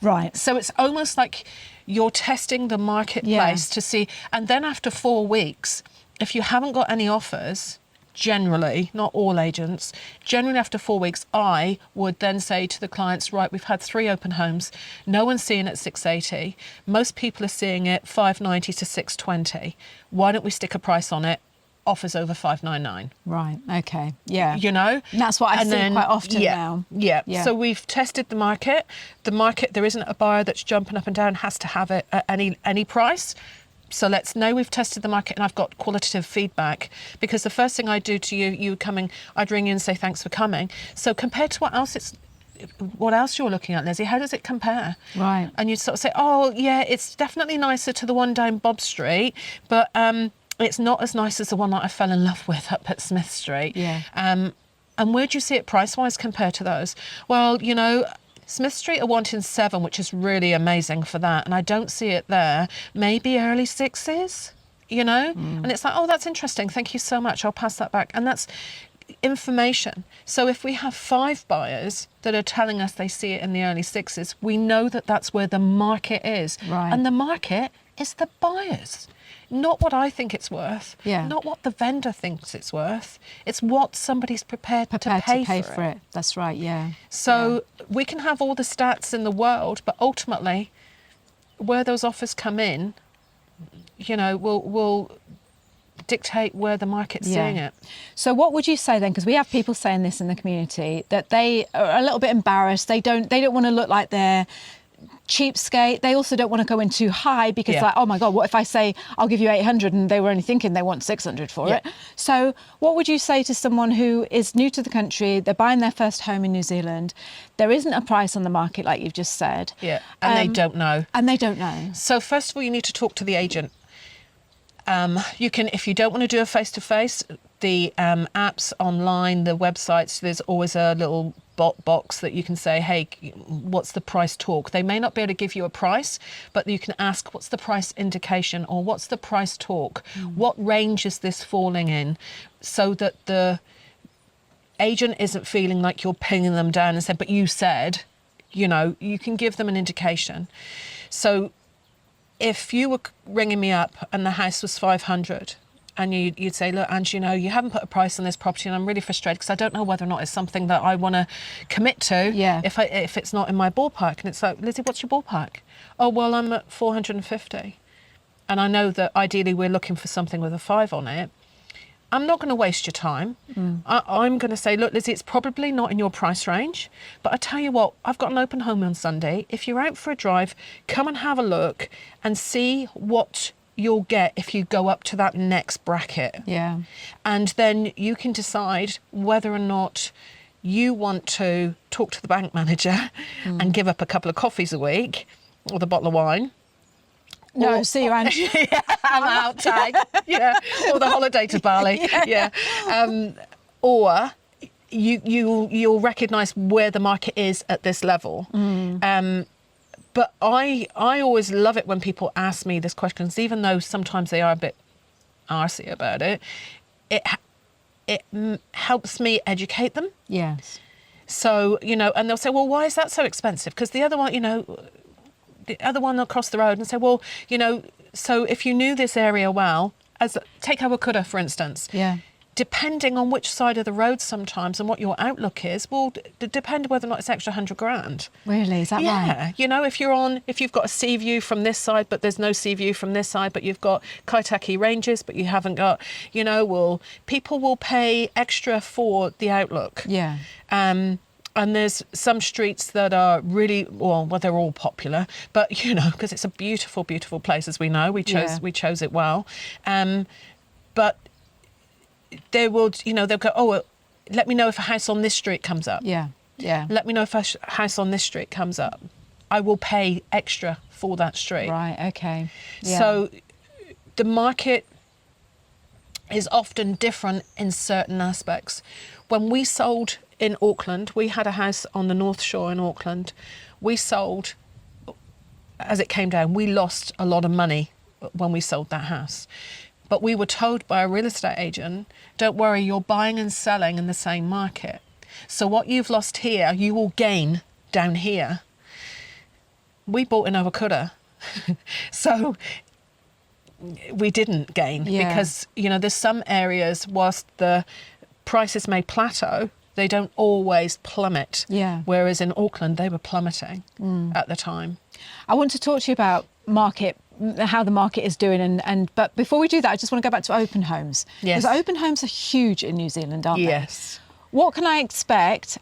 Right. So it's almost like you're testing the marketplace to see, and then after 4 weeks, if you haven't got any offers, generally, not all agents, generally after 4 weeks, I would then say to the clients, right, we've had 3 open homes. No one's seeing it at 680. Most people are seeing it 590 to 620. Why don't we stick a price on it? Offers over 599. Right. Okay. Yeah. You know? And that's what I see quite often now. Yeah. So we've tested the market. The market, there isn't a buyer that's jumping up and down, has to have it at any price. So let's know we've tested the market and I've got qualitative feedback, because the first thing I do to you coming, I'd ring you and say, thanks for coming. So compared to what else you're looking at, Lizzie, how does it compare? Right. And you'd sort of say, oh yeah, it's definitely nicer to the one down Bob Street, but it's not as nice as the one that I fell in love with up at Smith Street. Yeah. And where do you see it price-wise compared to those? Well, you know, Smith Street are wanting 7, which is really amazing for that. And I don't see it there. Maybe early 6s, you know? And it's like, oh, that's interesting. Thank you so much. I'll pass that back. And that's information. So if we have 5 buyers that are telling us they see it in the early 6s, we know that that's where the market is. Right. And the market is the buyers. Not what I think it's worth. Yeah. Not what the vendor thinks it's worth. It's what somebody's prepared to pay for it. That's right, yeah. So we can have all the stats in the world, but ultimately, where those offers come in, you know, will dictate where the market's seeing it. So what would you say then, because we have people saying this in the community, that they are a little bit embarrassed, they don't want to look like they're cheapskate. They also don't want to go in too high because like, oh my God, what if I say I'll give you 800 and they were only thinking they want 600 for it? So what would you say to someone who is new to the country, they're buying their first home in New Zealand, there isn't a price on the market like you've just said. And they don't know. And they don't know. So first of all, you need to talk to the agent. You can, if you don't want to do a face-to-face, the apps online, the websites, there's always a little box that you can say, hey, what's the price talk? They may not be able to give you a price, but you can ask, what's the price indication, or what's the price talk? What range is this falling in? So that the agent isn't feeling like you're pinning them down and saying, but you said, you know, you can give them an indication. So if you were ringing me up and the house was 500 and you'd say, look, Angie, you know, you haven't put a price on this property and I'm really frustrated because I don't know whether or not it's something that I want to commit to if it's not in my ballpark. And it's like, Lizzie, what's your ballpark? Oh, well, I'm at 450. And I know that ideally we're looking for something with a 5 on it. I'm not going to waste your time. I'm going to say, look, Lizzie, it's probably not in your price range, but I tell you what, I've got an open home on Sunday. If you're out for a drive, come and have a look and see what you'll get if you go up to that next bracket. Yeah. And then you can decide whether or not you want to talk to the bank manager and give up a couple of coffees a week or the bottle of wine. No, see you, Angie. Yeah, I'm out, tag. Yeah, or the holiday to Bali. Yeah. Or you'll recognise where the market is at this level. But I always love it when people ask me this questions, even though sometimes they are a bit arsey about it. It helps me educate them. Yes. So, you know, and they'll say, well, why is that so expensive? Because the other one, you know, the other one across the road, and say, well, you know, so if you knew this area well, take Awakura, for instance. Yeah. Depending on which side of the road sometimes and what your outlook is, will depend whether or not it's extra $100,000. Really? Is that right? Yeah. You know, if you've got a sea view from this side, but there's no sea view from this side, but you've got Kaitaki Ranges, but you haven't got, you know, people will pay extra for the outlook. Yeah. And there's some streets that are really, well, they're all popular, but, you know, because it's a beautiful, beautiful place, as we know. We chose it well. But they will, you know, they'll go, oh, let me know if a house on this street comes up. Yeah, yeah. Let me know if a house on this street comes up. I will pay extra for that street. Right, okay. Yeah. So the market is often different in certain aspects. When we sold in Auckland, we had a house on the North Shore in Auckland. We sold, as it came down, we lost a lot of money when we sold that house. But we were told by a real estate agent, don't worry, you're buying and selling in the same market. So what you've lost here, you will gain down here. We bought in Awakura. So we didn't gain because, you know, there's some areas, whilst the prices may plateau, they don't always plummet. Yeah. Whereas in Auckland, they were plummeting at the time. I want to talk to you about market, how the market is doing, but before we do that, I just want to go back to open homes. Yes. Because open homes are huge in New Zealand, aren't they? Yes. What can I expect?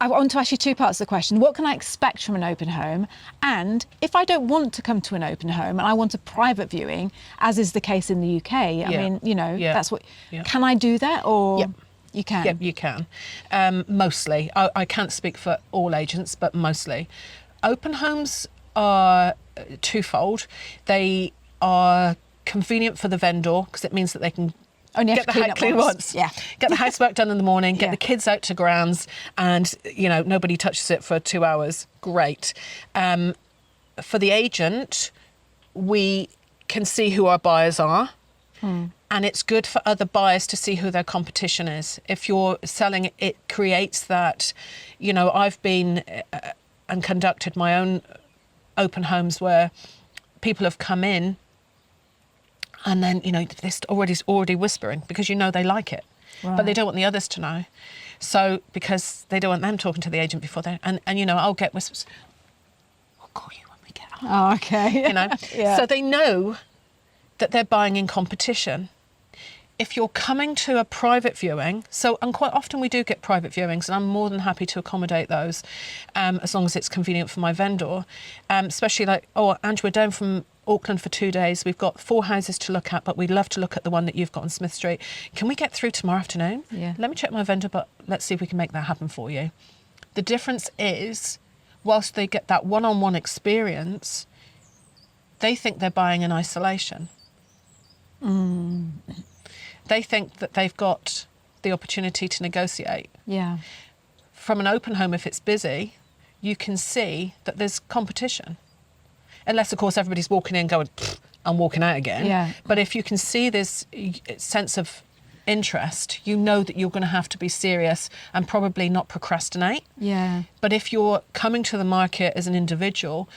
I want to ask you two parts of the question. What can I expect from an open home? And if I don't want to come to an open home and I want a private viewing, as is the case in the UK, I mean, you know, that's what, can I do that or? Yep. You can? Yep, you can. Mostly. I can't speak for all agents, but mostly. Open homes are twofold. They are convenient for the vendor because it means that they can only have get to the house clean once. Yeah. Get the housework done in the morning, get the kids out to grounds, and, you know, nobody touches it for 2 hours. Great. For the agent, we can see who our buyers are. And it's good for other buyers to see who their competition is. If you're selling, it creates that, you know, I've been and conducted my own open homes where people have come in and then, you know, they're already whispering because, you know, they like it, but they don't want the others to know. So, because they don't want them talking to the agent before they, and you know, I'll get whispers, I'll call you when we get home. Oh, okay. You know, so they know that they're buying in competition. If you're coming to a private viewing, and quite often we do get private viewings, and I'm more than happy to accommodate those, as long as it's convenient for my vendor. Especially like, oh, Angie, we're down from Auckland for 2 days. We've got 4 houses to look at, but we'd love to look at the one that you've got on Smith Street. Can we get through tomorrow afternoon? Yeah. Let me check my vendor, but let's see if we can make that happen for you. The difference is, whilst they get that one-on-one experience, they think they're buying in isolation. They think that they've got the opportunity to negotiate. Yeah. From an open home, if it's busy, you can see that there's competition. Unless, of course, everybody's walking in going, I'm walking out again. Yeah. But if you can see this sense of interest, you know that you're going to have to be serious and probably not procrastinate. Yeah. But if you're coming to the market as an individual,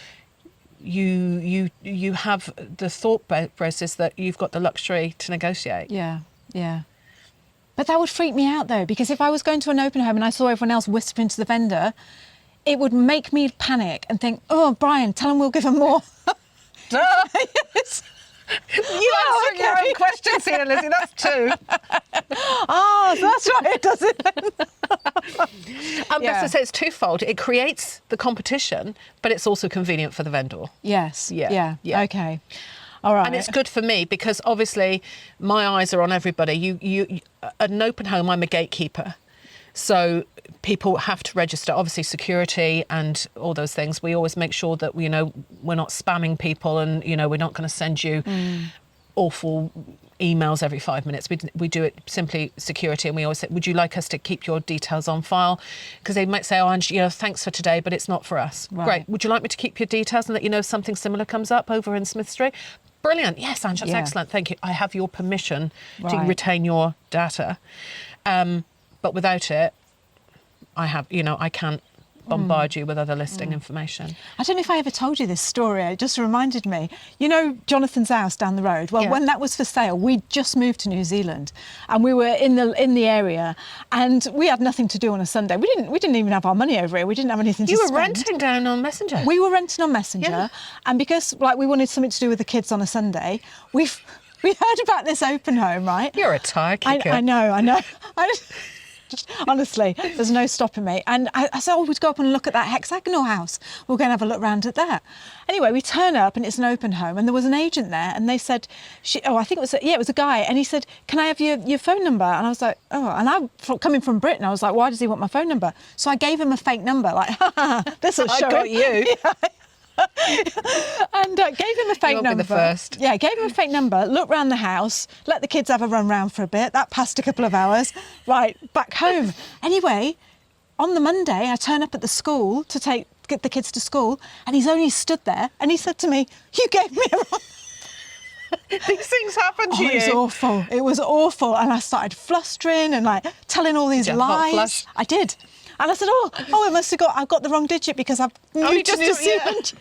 you have the thought process that you've got the luxury to negotiate. Yeah. Yeah. But that would freak me out though, because if I was going to an open home and I saw everyone else whispering to the vendor, it would make me panic and think, oh, Brian, tell them we'll give them more. Yes. You answering your own questions here, Lizzie, that's two. Oh, that's right, it does it. That's to say, it's twofold. It creates the competition, but it's also convenient for the vendor. Yes. Yeah. Okay. All right. And it's good for me because obviously my eyes are on everybody. You at an open home, I'm a gatekeeper. So people have to register, obviously security and all those things. We always make sure that, we're not spamming people and, we're not going to send you awful emails every 5 minutes. We do it simply security, and we always say, would you like us to keep your details on file? Because they might say, oh, Angie, thanks for today, but it's not for us. Right. Great. Would you like me to keep your details and let you know if something similar comes up over in Smith Street? Brilliant. Yes, Angie, that's excellent. Thank you. I have your permission to retain your data. But without it, I can't bombard you with other listing information. I don't know if I ever told you this story. It just reminded me. Jonathan's house down the road. Well, when that was for sale, we just moved to New Zealand, and we were in the area, and we had nothing to do on a Sunday. We didn't even have our money over here. We didn't have anything to spend. You were renting down on Messenger. We were renting on Messenger, and because we wanted something to do with the kids on a Sunday, we heard about this open home, right? You're a tire kicker. I know. Honestly, there's no stopping me. And I said, we'd go up and look at that hexagonal house. We're going to have a look round at that. Anyway, we turn up and it's an open home, and there was an agent there, and they said, I think it was a guy, and he said, can I have your phone number? And I was like, oh, and I'm coming from Britain, I was like, why does he want my phone number? So I gave him a fake number, like, this will show I got you. Yeah. And gave him a fake You'll number. be the first. Yeah, gave him a fake number, looked round the house, let the kids have a run round for a bit. That passed a couple of hours. Right, back home. Anyway, on the Monday, I turn up at the school to get the kids to school, and he's only stood there, and he said to me, you gave me a wrong. These things happen to you. It was awful. It was awful. And I started flustering and telling all these lies. Flush? I did. And I said, I've got the wrong digit because I've moved to New Zealand.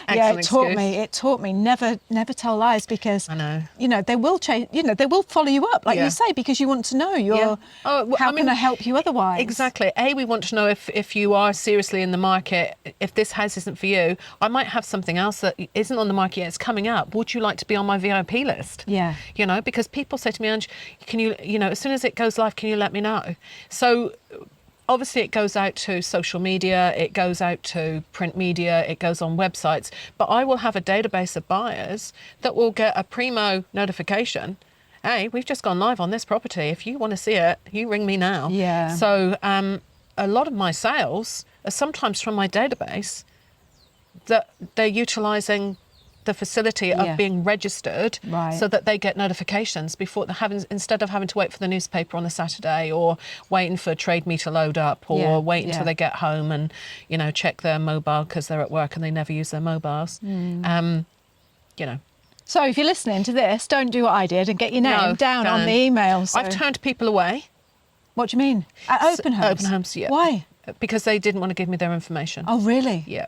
Yeah, it taught me never tell lies, because I know. They will change, they will follow you up, like you say, because you want to know how can I help you otherwise? Exactly. We want to know if you are seriously in the market, if this house isn't for you. I might have something else that isn't on the market yet, it's coming up. Would you like to be on my VIP list? Yeah. Because people say to me, Ange, can you, as soon as it goes live, can you let me know? So obviously it goes out to social media, it goes out to print media, it goes on websites, but I will have a database of buyers that will get a primo notification. Hey, we've just gone live on this property. If you want to see it, you ring me now. Yeah. So a lot of my sales are sometimes from my database that they're utilising the facility of being registered, so that they get notifications before instead of having to wait for the newspaper on a Saturday, or waiting for Trade Me to load up, or wait until they get home and check their mobile because they're at work and they never use their mobiles. So if you're listening to this, don't do what I did and get your name down on the emails. I've turned people away. What do you mean? At open homes? Open homes, yeah. Why? Because they didn't want to give me their information. Oh, really? Yeah.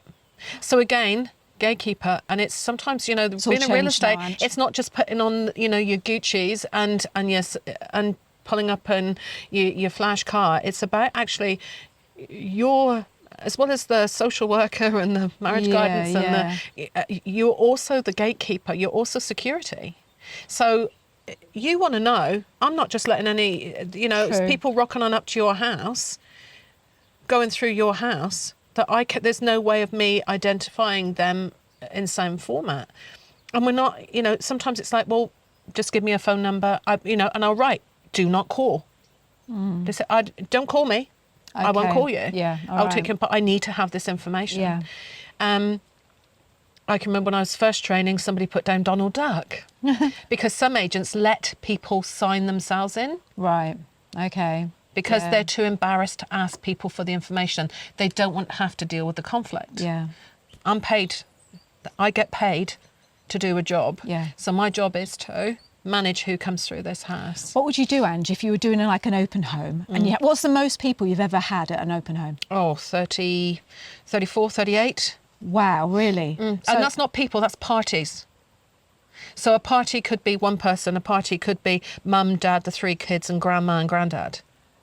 So again, gatekeeper, and it's sometimes being in real estate, it's not just putting on your Gucci's and pulling up in your flash car. It's about actually your, as well as the social worker and the marriage guidance, and you're also the gatekeeper. You're also security. So you want to know. I'm not just letting any people rocking on up to your house, going through your house, that there's no way of me identifying them in the same format. And we're not, sometimes it's like, well, just give me a phone number, and I'll write, do not call. They say, don't call me. Okay. I won't call you. Yeah, I'll take you, but I need to have this information. Yeah. I can remember when I was first training, somebody put down Donald Duck because some agents let people sign themselves in. Right. Okay. Because they're too embarrassed to ask people for the information. They don't want to have to deal with the conflict. Yeah. I get paid to do a job. Yeah. So my job is to manage who comes through this house. What would you do, Angie, if you were doing like an open home? And what's the most people you've ever had at an open home? Oh, 30, 34, 38. Wow, really? So, and that's not people, that's parties. So a party could be one person, a party could be mum, dad, the 3 kids and grandma and granddad.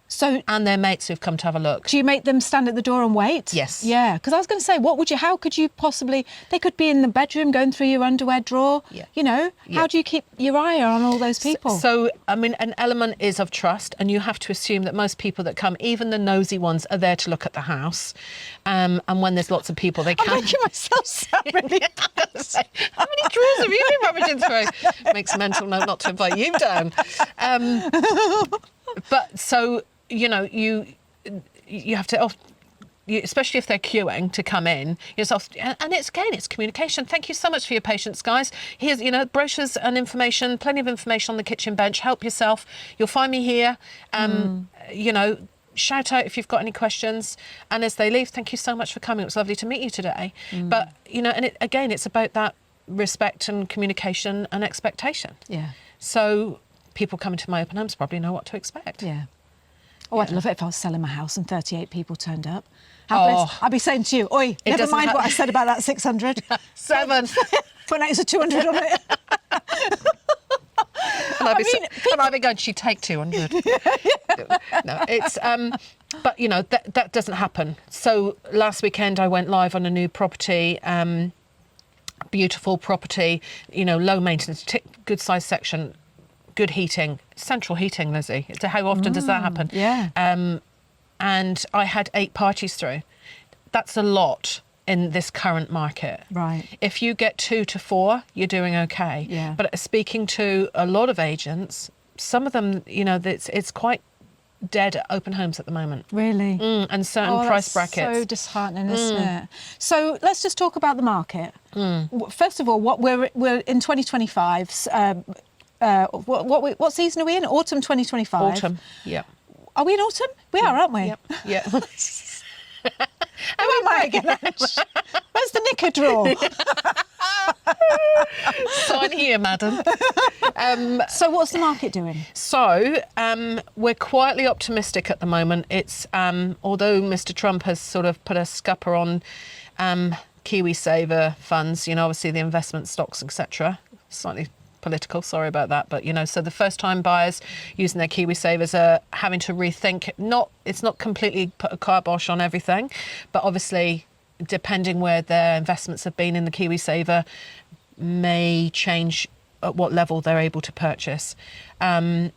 So, and their mates who've come to have a look. Do you make them stand at the door and wait? Yes. Yeah, because I was going to say, how could you possibly, they could be in the bedroom going through your underwear drawer. Yeah. You know, how do you keep your eye on all those people? So, I mean, an element is of trust, and you have to assume that most people that come, even the nosy ones, are there to look at the house. And when there's lots of people, they can. I'm making myself sound really how many drawers have you been rummaging through? Makes a mental note not to invite you down. But so, you know, you have to, especially if they're queuing to come in, and it's communication. Thank you so much for your patience, guys. Here's, brochures and information, plenty of information on the kitchen bench. Help yourself. You'll find me here. Shout out if you've got any questions. And as they leave, thank you so much for coming. It was lovely to meet you today. But, it's about that respect and communication and expectation. Yeah. So people coming to my open homes probably know what to expect. Yeah. Oh, I'd love it if I was selling my house and 38 people turned up. I'd be saying to you, oi, never mind what I said about that 600. 7. Put an extra 200 on it. And I'd be going, she'd take 200. No, it's, but that doesn't happen. So last weekend I went live on a new property, beautiful property, low maintenance, good size section, good heating, central heating, Lizzie. So how often does that happen? Yeah. And I had 8 parties through. That's a lot in this current market. Right. If you get 2 to 4, you're doing okay. Yeah. But speaking to a lot of agents, some of them, it's quite dead at open homes at the moment. Really? And certain price brackets. So disheartening, isn't it? So let's just talk about the market. First of all, what we're in 2025. What season are we in? Autumn 2025. Autumn. Yeah. Are we in autumn? We are, aren't we? Yep. Yeah. How am I again? Where's the knicker drawer? Sign here, madam. So what's the market doing? So we're quietly optimistic at the moment. It's although Mr. Trump has sort of put a scupper on KiwiSaver funds, obviously the investment stocks, etc. Slightly political, sorry about that, but so the first time buyers using their KiwiSavers are having to rethink. It's not completely put a kibosh on everything, but obviously depending where their investments have been in the KiwiSaver may change at what level they're able to purchase. But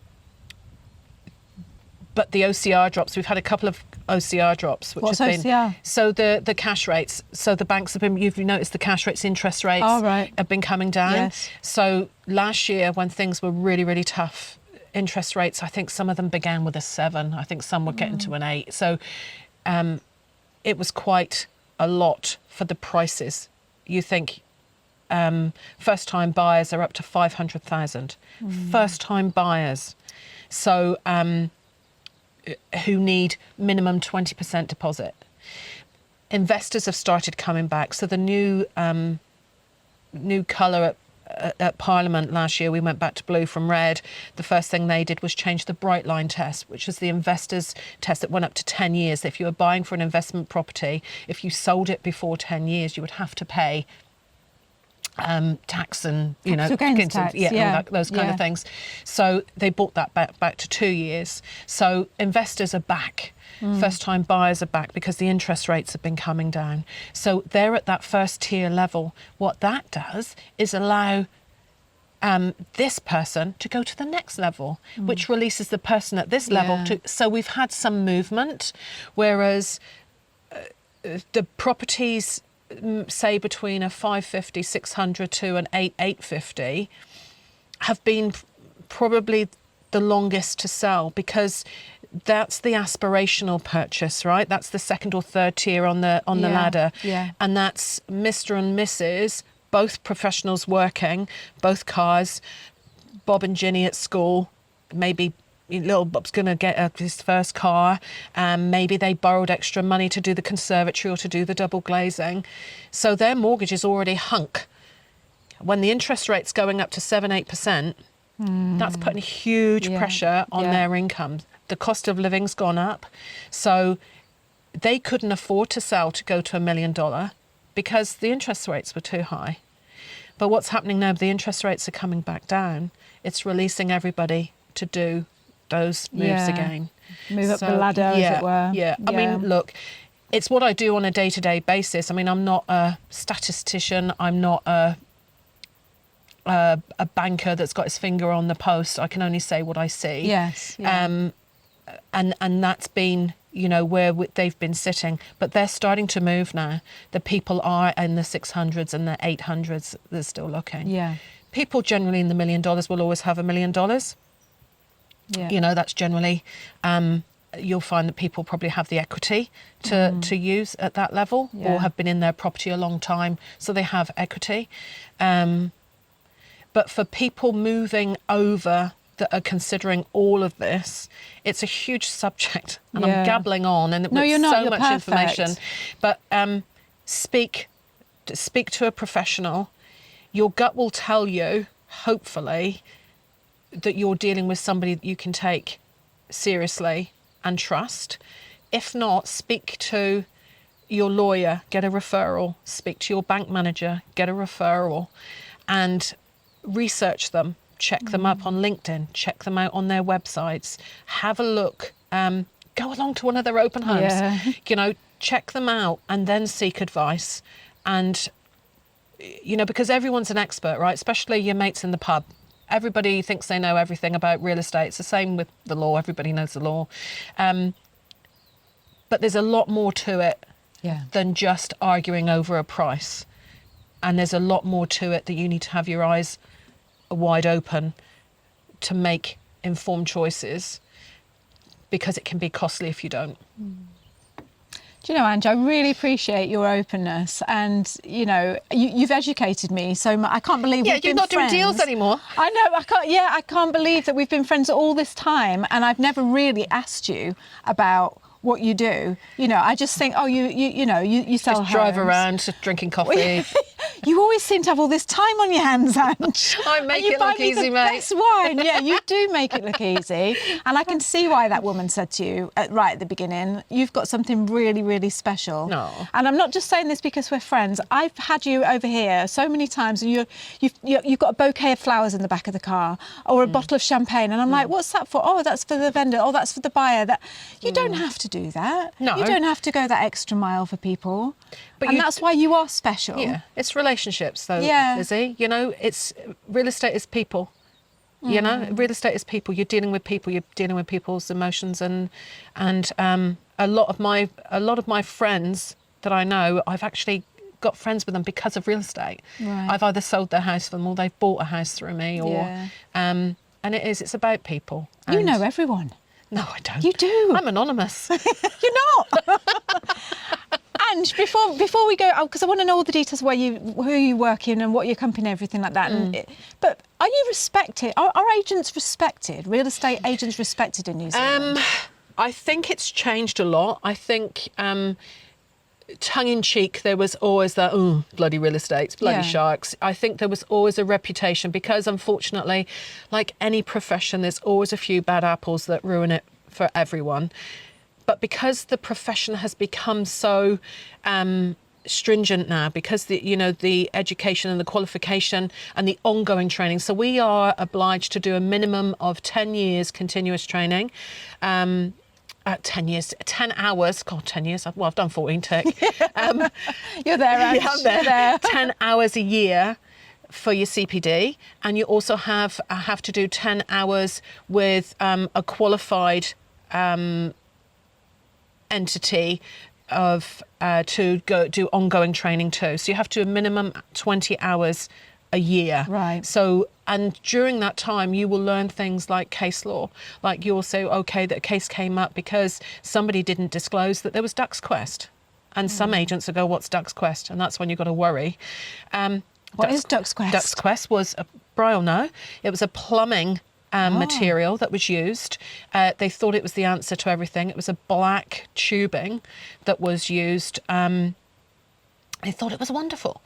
the OCR drops, we've had a couple of OCR drops, which What's have been OCR? So the cash rates. So the banks have been. You've noticed the cash rates, interest rates have been coming down. Yes. So last year, when things were really, really tough, interest rates, I think some of them began with a 7. I think some were getting to an 8. So it was quite a lot for the prices. You think first-time buyers are up to 500,000. First-time buyers. So. Who need minimum 20% deposit. Investors have started coming back. So the new colour at Parliament last year, we went back to blue from red. The first thing they did was change the bright line test, which is the investors test that went up to 10 years. If you were buying for an investment property, if you sold it before 10 years, you would have to pay tax and tax, those kind of things. So they brought that back to 2 years. So investors are back. First time buyers are back because the interest rates have been coming down. So they're at that first tier level. What that does is allow this person to go to the next level, which releases the person at this level to. So we've had some movement, whereas the properties say between a 550, 600 to an 850 have been probably the longest to sell because that's the aspirational purchase, right? That's the second or third tier on the ladder. Yeah. And that's Mr. and Mrs. both professionals working, both cars, Bob and Ginny at school, maybe little Bob's going to get his first car, maybe they borrowed extra money to do the conservatory or to do the double glazing. So their mortgage is already hunk. When the interest rate's going up to 7-8%, that's putting huge pressure on their income. The cost of living's gone up. So they couldn't afford to sell to go to $1 million because the interest rates were too high. But what's happening now, the interest rates are coming back down. It's releasing everybody to do those moves again. Move up the ladder, as it were. Yeah. I mean, look, it's what I do on a day-to-day basis. I mean, I'm not a statistician. I'm not a banker that's got his finger on the post. I can only say what I see. Yes. Yeah. And that's been, you know, where they've been sitting. But they're starting to move now. The people are in the 600s and the 800s. They're still looking. Yeah. People generally in the $1 million will always have $1 million. Yeah. You know, that's generally, you'll find that people probably have the equity to use at that level or have been in their property a long time. So they have equity. But for people moving over that are considering all of this, it's a huge subject, and I'm gabbling on, and No, you're not. so You're much perfect. information. But speak to a professional. Your gut will tell you, hopefully, that you're dealing with somebody that you can take seriously and trust. If not, speak to your lawyer, get a referral. Speak to your bank manager, get a referral, and research them. Check them up on LinkedIn, check them out on their websites, have a look, go along to one of their open homes, you know, check them out and then seek advice. And, you know, because everyone's an expert, right? Especially your mates in the pub. Everybody thinks they know everything about real estate. It's the same with the law. Everybody knows the law. But there's a lot more to it than just arguing over a price. And there's a lot more to it that you need to have your eyes wide open to make informed choices, because it can be costly if you don't. Do you know, Angie, I really appreciate your openness, and you know, you've educated me so much. I can't believe we've been you're not friends. doing deals anymore. I know. I can't believe that we've been friends all this time, and I've never really asked you about what you do. You know, I just think, oh, you sell Just drive homes. around drinking coffee. You always seem to have all this time on your hands, Ange. I make it look easy, the mate. Best wine. Yeah, you do make it look easy. And I can see why that woman said to you right at the beginning, you've got something really, really special. No. And I'm not just saying this because we're friends. I've had you over here so many times, and you've got a bouquet of flowers in the back of the car, or a bottle of champagne, and I'm like, what's that for? Oh, that's for the vendor. Oh, that's for the buyer. That you don't have to do that. No. You don't have to go that extra mile for people. But and that's why you are special. Yeah, it's relationships though, Yeah. Lizzie. You know, it's real estate is people. You know, real estate is people. You're dealing with people. You're dealing with people's emotions, and a lot of my friends that I know, I've actually got friends with them because of real estate. Right. I've either sold their house for them or they've bought a house through me, or and it's about people. You And- know everyone. No, I don't. You do. I'm anonymous. You're not. And before we go, because I want to know all the details who you work in and what your company and everything like that. But are you respected? Are agents respected? Real estate agents respected in New Zealand? I think it's changed a lot. I think tongue-in-cheek, there was always that, oh, bloody real estate, bloody sharks. I think there was always a reputation because, unfortunately, like any profession, there's always a few bad apples that ruin it for everyone. But because the profession has become so stringent now, because the education and the qualification and the ongoing training, so we are obliged to do a minimum of 10 years continuous training. 10 hours. God, 10 years. Well, I've done 14 tech. You're there, Ange. Yeah, I'm there. You're there. 10 hours a year for your CPD, and you also have to do 10 hours with a qualified entity of to go do ongoing training too. So you have to do a minimum 20 hours a year. Right. So, and during that time, you will learn things like case law. Like you'll say, okay, that a case came up because somebody didn't disclose that there was Duck's Quest. And some agents will go, what's Duck's Quest? And that's when you've got to worry. What is Duck's Quest? Duck's Quest was Brian, no, it was a plumbing material that was used. They thought it was the answer to everything. It was a black tubing that was used. They thought it was wonderful.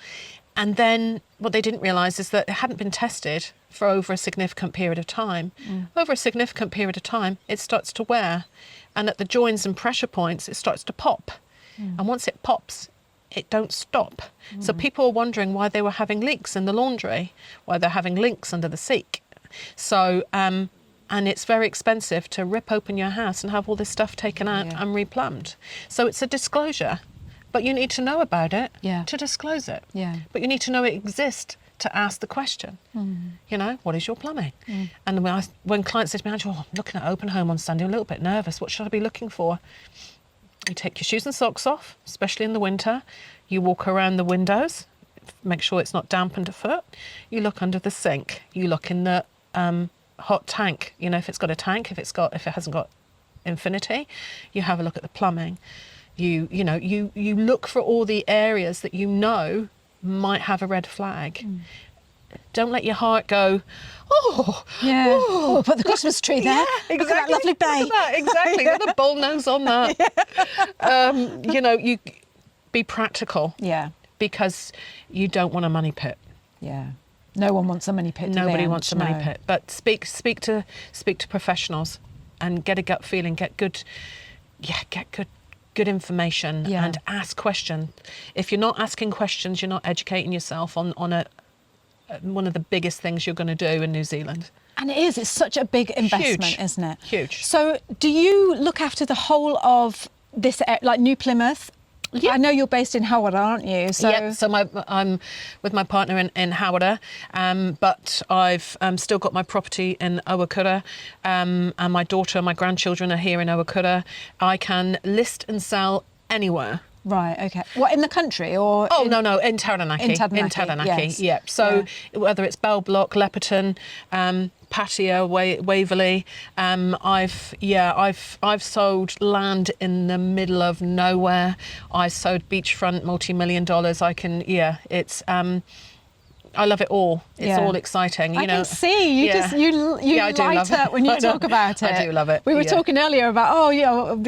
And then what they didn't realise is that it hadn't been tested for over a significant period of time. Over a significant period of time, it starts to wear. And at the joins and pressure points, it starts to pop. And once it pops, it don't stop. So people are wondering why they were having leaks in the laundry, why they're having leaks under the sink. So, and it's very expensive to rip open your house and have all this stuff taken out and replumbed. So it's a disclosure, but you need to know about it to disclose it. Yeah. But you need to know it exists to ask the question. You know, what is your plumbing? And when clients say to me, Angie, I'm looking at open home on Sunday, I'm a little bit nervous. What should I be looking for? You take your shoes and socks off, especially in the winter. You walk around the windows, make sure it's not damp underfoot. You look under the sink. You look in the hot tank. You know, if it's got a tank, if it hasn't got infinity, you have a look at the plumbing. You look for all the areas that you know might have a red flag. Don't let your heart go, Put the Christmas tree there. Yeah, exactly. Look at that lovely bay. Look at that, exactly. Got a bull nose on that. You be practical. Yeah. Because you don't want a money pit. Yeah. No one wants a money pit. Nobody wants a money pit. But speak to professionals and get a gut feeling. Get good information and ask questions. If you're not asking questions, you're not educating yourself on one of the biggest things you're going to do in New Zealand. And it's such a big investment, isn't it? Huge. So do you look after the whole of this, like New Plymouth? Yeah. I know you're based in Hawera, aren't you? So I'm with my partner in Hawera, but I've still got my property in Owakura, and my daughter and my grandchildren are here in Owakura. I can list and sell anywhere. Right, okay. What, in the country or? Oh, no, in Taranaki. In Taranaki, yes. Yeah. So whether it's Bell Block, Lepperton, Pattaya, Waverley, I've sold land in the middle of nowhere. I sold beachfront, multi-million dollars. I love it all. It's all exciting. I can see you light up when you talk about it. I do love it. We were talking earlier about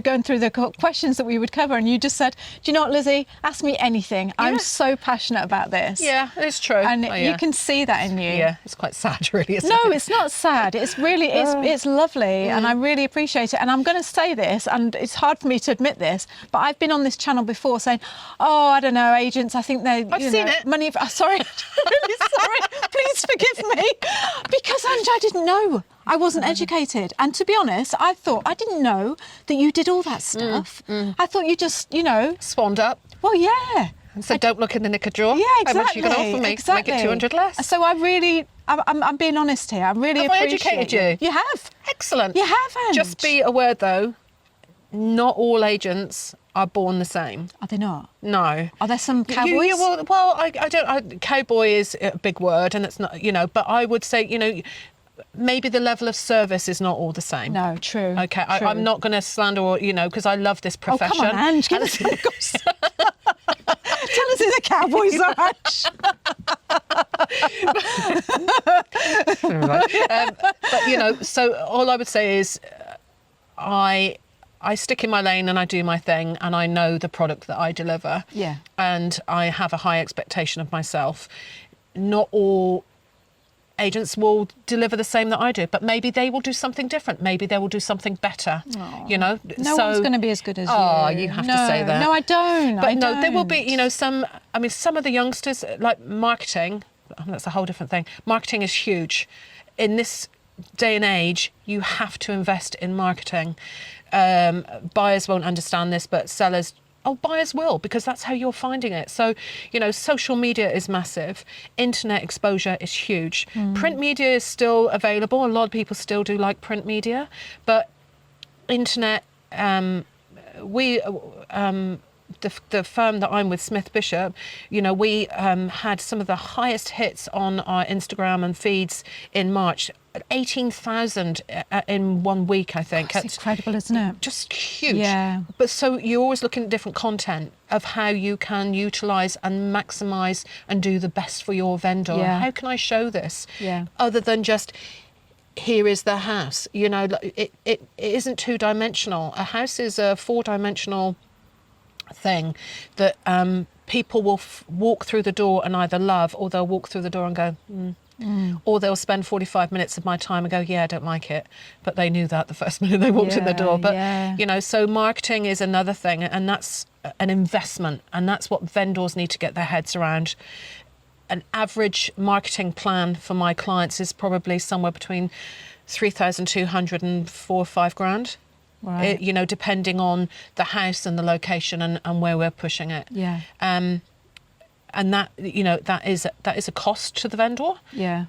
going through the questions that we would cover, and you just said, "Do you know what, Lizzie? Ask me anything. I'm so passionate about this." Yeah, it's true. And you can see that in you. Yeah, it's quite sad, really. Isn't No, it? it's not sad. It's really it's lovely, and I really appreciate it. And I'm going to say this, and it's hard for me to admit this, but I've been on this channel before saying, "Oh, I don't know, agents. I think they I've seen it. money." Sorry. Really sorry, please forgive me, because Angie, I didn't know. I wasn't educated, and to be honest, I thought I didn't know that you did all that stuff. I thought you just, Swanned up. Well, yeah. And said, don't look in the knicker drawer. Yeah, exactly. How much are you going to offer me? Exactly. Make it 200 less. So I'm being honest here. I really Have I appreciate educated you? You have. Excellent. You haven't. Just be aware, though, not all agents are born the same. Are they not? No. Are there some cowboys? I don't. Cowboy is a big word, and it's not. But I would say, maybe the level of service is not all the same. No, true. Okay, true. I'm not going to slander, because I love this profession. Oh, come on, Ange, give us some gossip. Tell us who the cowboys are, but so all I would say is, I stick in my lane and I do my thing, and I know the product that I deliver. Yeah. And I have a high expectation of myself. Not all agents will deliver the same that I do, but maybe they will do something different. Maybe they will do something better. No one's going to be as good as you. Oh, you have to say that. No, I don't. But there will be, some of the youngsters, like marketing, that's a whole different thing. Marketing is huge. In this day and age, you have to invest in marketing. Buyers won't understand this, but sellers, buyers will, because that's how you're finding it. So, social media is massive. Internet exposure is huge. Print media is still available. A lot of people still do like print media, but internet, the firm that I'm with, Smith Bishop, you know, we had some of the highest hits on our Instagram and feeds in March. 18,000 in 1 week, I think. It's incredible, isn't it? Just huge. Yeah. But so you're always looking at different content of how you can utilise and maximise and do the best for your vendor. Yeah. How can I show this? Yeah. Other than just, here is the house. You know, it isn't two-dimensional. A house is a four-dimensional thing that people will walk through the door and either love, or they'll walk through the door and go, or they'll spend 45 minutes of my time and go, yeah, I don't like it. But they knew that the first minute they walked in the door. But, you know, so marketing is another thing, and that's an investment, and that's what vendors need to get their heads around. An average marketing plan for my clients is probably somewhere between 3,200 and 4 or 5 grand. Right. You know, depending on the house and the location and where we're pushing it. Yeah. And that, you know, that is a cost to the vendor. Yeah.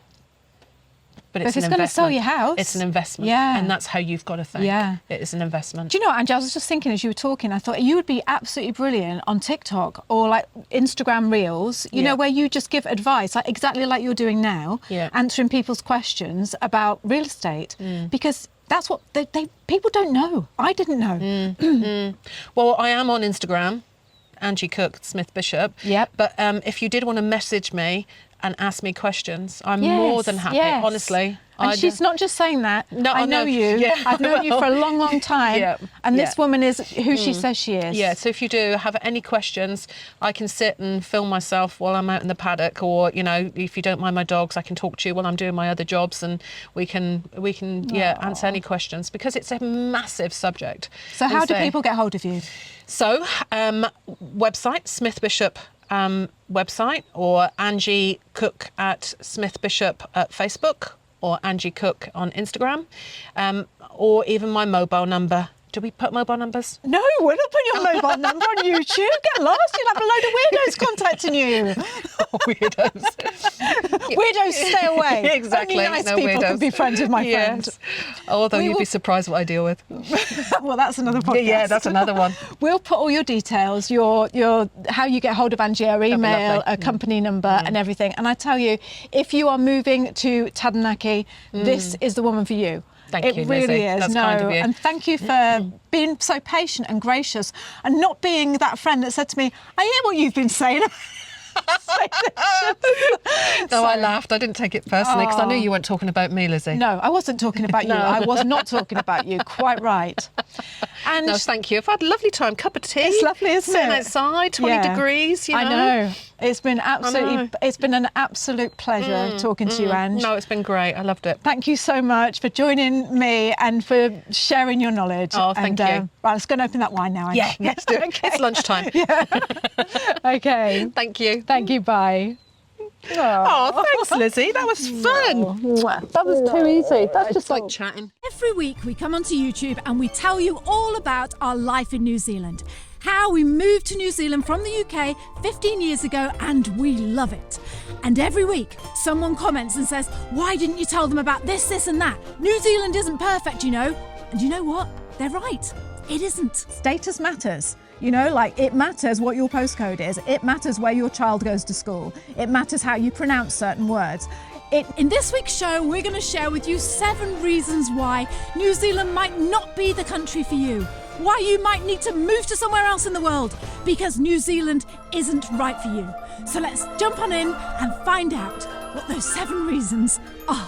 But But it's if an it's going to investment. sell your house. It's an investment. Yeah. And that's how you've got to think. Yeah. It is an investment. Do you know what, Angie, I was just thinking as you were talking, I thought you would be absolutely brilliant on TikTok or like Instagram Reels, you know, where you just give advice, like exactly like you're doing now, answering people's questions about real estate. Because that's what people don't know. I didn't know. Well, I am on Instagram, Angie Cook, Smith Bishop. Yep. But if you did want to message me and ask me questions, I'm more than happy, honestly. And she's not just saying that. No, I know you. Yeah, I've known you for a long, long time. Yeah, and this woman is who she says she is. Yeah, so if you do have any questions, I can sit and film myself while I'm out in the paddock, or, you know, if you don't mind my dogs, I can talk to you while I'm doing my other jobs, and we can answer any questions, because it's a massive subject. So how do people get hold of you? So, website, Smith Bishop website, or Angie Cook at Smith Bishop at Facebook, or Angie Cook on Instagram, or even my mobile number. Do we put mobile numbers? No, we're not putting your mobile number on YouTube. Get lost. You'll have a load of weirdos contacting you. Weirdos. Weirdos, stay away. Exactly. Only nice No people weirdos. can be friends with my friend. Although We you'd will- be surprised what I deal with. Well, that's another podcast. Yeah, that's another one. We'll put all your details, your how you get hold of Angie, her email, lovely. a company number and everything. And I tell you, if you are moving to Taranaki, this is the woman for you. Thank you, It really Lizzie. is. That's no, kind of you. and thank you for being so patient and gracious, and not being that friend that said to me, "I hear what you've been saying." No, I laughed. I didn't take it personally, because I knew you weren't talking about me, Lizzie. No, I wasn't talking about you. No. I was not talking about you. Quite right. And No, thank you. I've had a lovely time. Cup of tea. It's lovely, isn't Sitting it? outside, 20 degrees, you know. I know. It's been absolutely. know. It's been an absolute pleasure talking to you, Ange. No, it's been great. I loved it. Thank you so much for joining me and for sharing your knowledge. Oh, thank you. Right, let's go and open that wine now. Ange. Yeah, let's do it. Okay. It's lunchtime. Okay. Thank you. Thank you. Bye. Oh, thanks, Lizzie. That was fun. That was too easy. That's Just like chatting. Every week we come onto YouTube and we tell you all about our life in New Zealand. How we moved to New Zealand from the UK 15 years ago and we love it. And every week someone comments and says, why didn't you tell them about this, this and that? New Zealand isn't perfect, you know. And you know what? They're right. It isn't. Status matters. You know, like it matters what your postcode is. It matters where your child goes to school. It matters how you pronounce certain words. In this week's show, we're going to share with you 7 reasons why New Zealand might not be the country for you. Why you might need to move to somewhere else in the world because New Zealand isn't right for you. So let's jump on in and find out what those 7 reasons are.